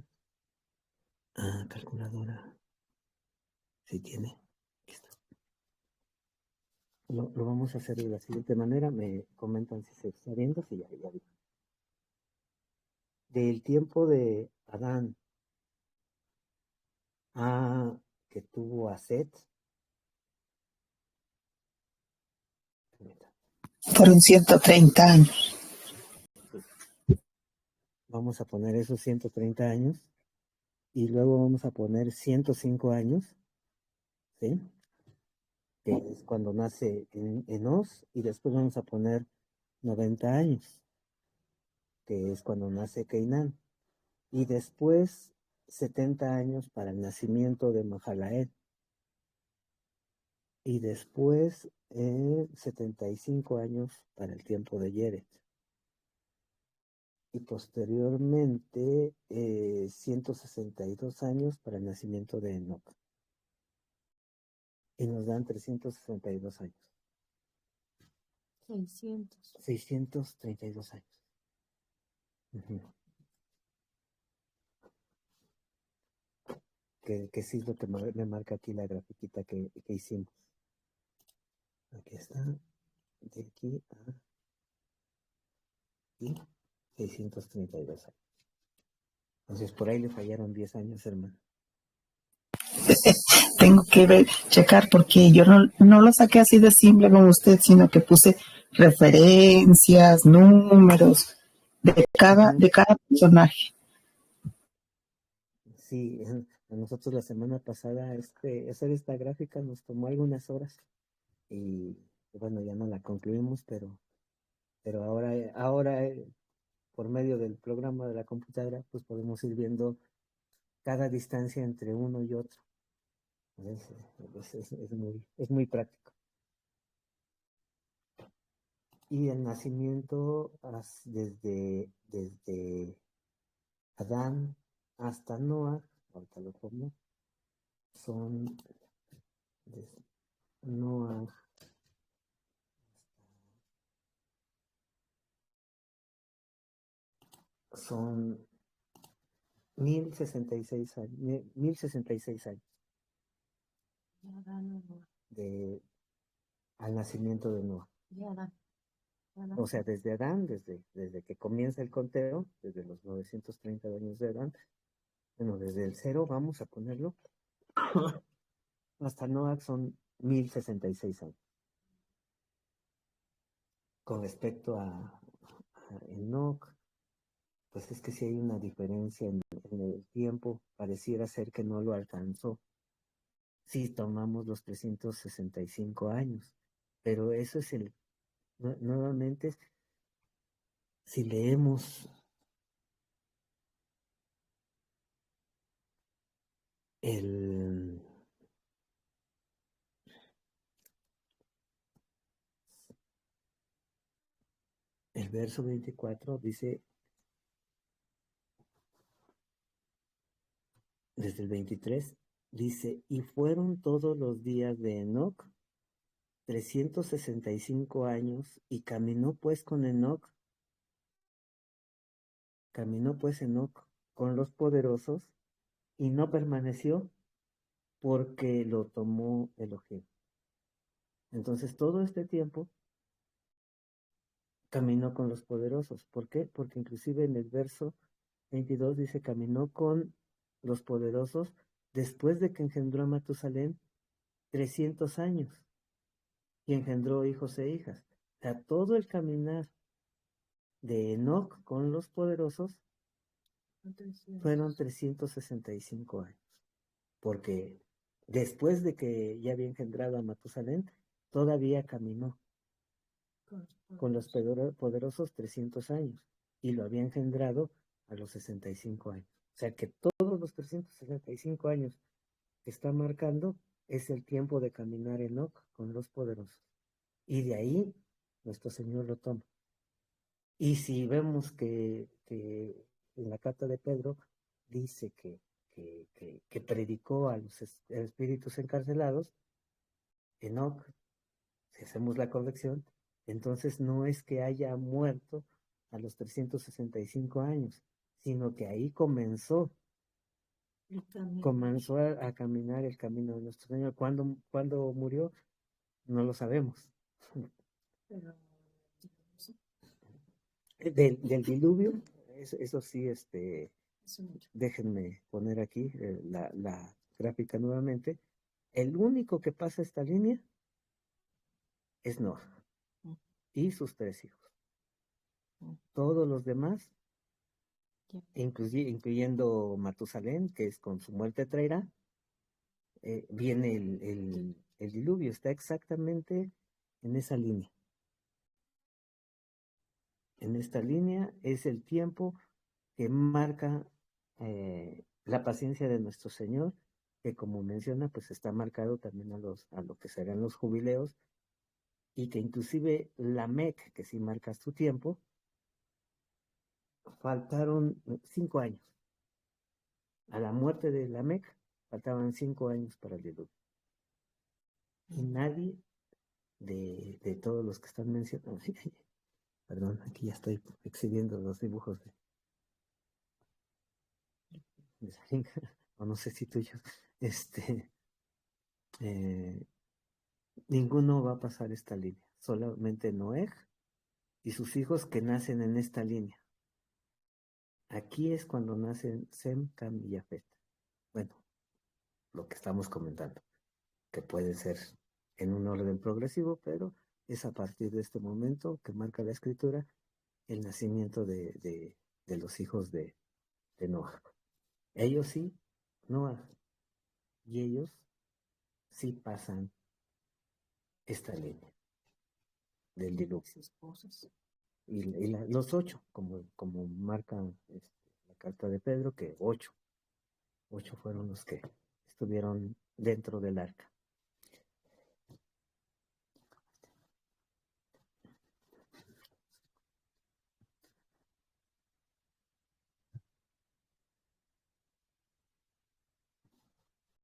Calculadora. Sí tiene. Aquí está. Lo vamos a hacer de la siguiente manera. Me comentan si se está viendo, si ya vi. Del tiempo de Adán que tuvo a Set. Fueron 130 años. Vamos a poner esos 130 años y luego vamos a poner 105 años, ¿sí? Que es cuando nace Enos, y después vamos a poner 90 años, que es cuando nace Cainán, y después 70 años para el nacimiento de Mahalael, y después 75 años para el tiempo de Yeret. Y posteriormente 162 años para el nacimiento de Enoch. Y nos dan 362 años. 632 años. Uh-huh. Que sí es lo que me marca aquí la grafiquita que hicimos. Aquí está. De aquí a aquí, 632 años. Entonces por ahí le fallaron 10 años, hermano. Tengo que checar porque yo no lo saqué así de simple como usted, sino que puse referencias, números de cada personaje. Sí, a nosotros la semana pasada hacer esta gráfica nos tomó algunas horas y bueno, ya no la concluimos, pero ahora por medio del programa de la computadora pues podemos ir viendo cada distancia entre uno y otro. Es muy práctico. Y el nacimiento desde Adán hasta Noah, ahorita lo pongo, son desde Noah son 1066 años, 1066 años al nacimiento de Noah. O sea, desde Adán, desde que comienza el conteo, desde los 930 años de Adán, bueno, desde el 0 vamos a ponerlo, hasta Noah son 1066 años. Con respecto a Enoch, pues es que sí hay una diferencia en el tiempo, pareciera ser que no lo alcanzó. Sí, tomamos los 365 años, pero eso es nuevamente, si leemos el verso 24, dice, desde el 23, dice, y fueron todos los días de Enoc 365 años, y caminó pues Enoc con los poderosos, y no permaneció porque lo tomó Elohim. Entonces todo este tiempo caminó con los poderosos. ¿Por qué? Porque inclusive en el verso 22 dice, caminó con los poderosos después de que engendró a Matusalén 300 años y engendró hijos e hijas. O sea, todo el caminar de Enoc con los poderosos fueron 365 años. Porque después de que ya había engendrado a Matusalén, todavía caminó con los poderosos 300 años y lo había engendrado a los 65 años. O sea que todos los 365 años que está marcando es el tiempo de caminar Enoc con los poderosos. Y de ahí nuestro Señor lo toma. Y si vemos que en la carta de Pedro dice que predicó a los espíritus encarcelados, Enoc, si hacemos la corrección, entonces no es que haya muerto a los 365 años, sino que ahí comenzó a caminar el camino de nuestro Señor. ¿Cuándo murió? No lo sabemos. Del diluvio, eso sí, déjenme poner aquí la gráfica nuevamente. El único que pasa esta línea es Noah y sus 3 hijos. Todos los demás, incluyendo Matusalén, que es con su muerte traerá, viene el diluvio, está exactamente en esa línea. En esta línea es el tiempo que marca la paciencia de nuestro Señor, que como menciona, pues está marcado también a lo que serán los jubileos, y que inclusive Lamec, que si marcas tu tiempo, faltaron 5 años. A la muerte de Lamec faltaban 5 años para el diluvio. Y nadie de todos los que están mencionando, perdón, aquí ya estoy exhibiendo los dibujos de Saringa, o no sé si tuyos, ninguno va a pasar esta línea, solamente Noé y sus hijos que nacen en esta línea. Aquí es cuando nacen Sem, Cam y Jafet. Bueno, lo que estamos comentando, que puede ser en un orden progresivo, pero es a partir de este momento que marca la escritura el nacimiento de los hijos de Noah. Ellos sí, Noah, y ellos sí pasan esta línea del diluvio. Y los 8, como marca la carta de Pedro, que 8 fueron los que estuvieron dentro del arca.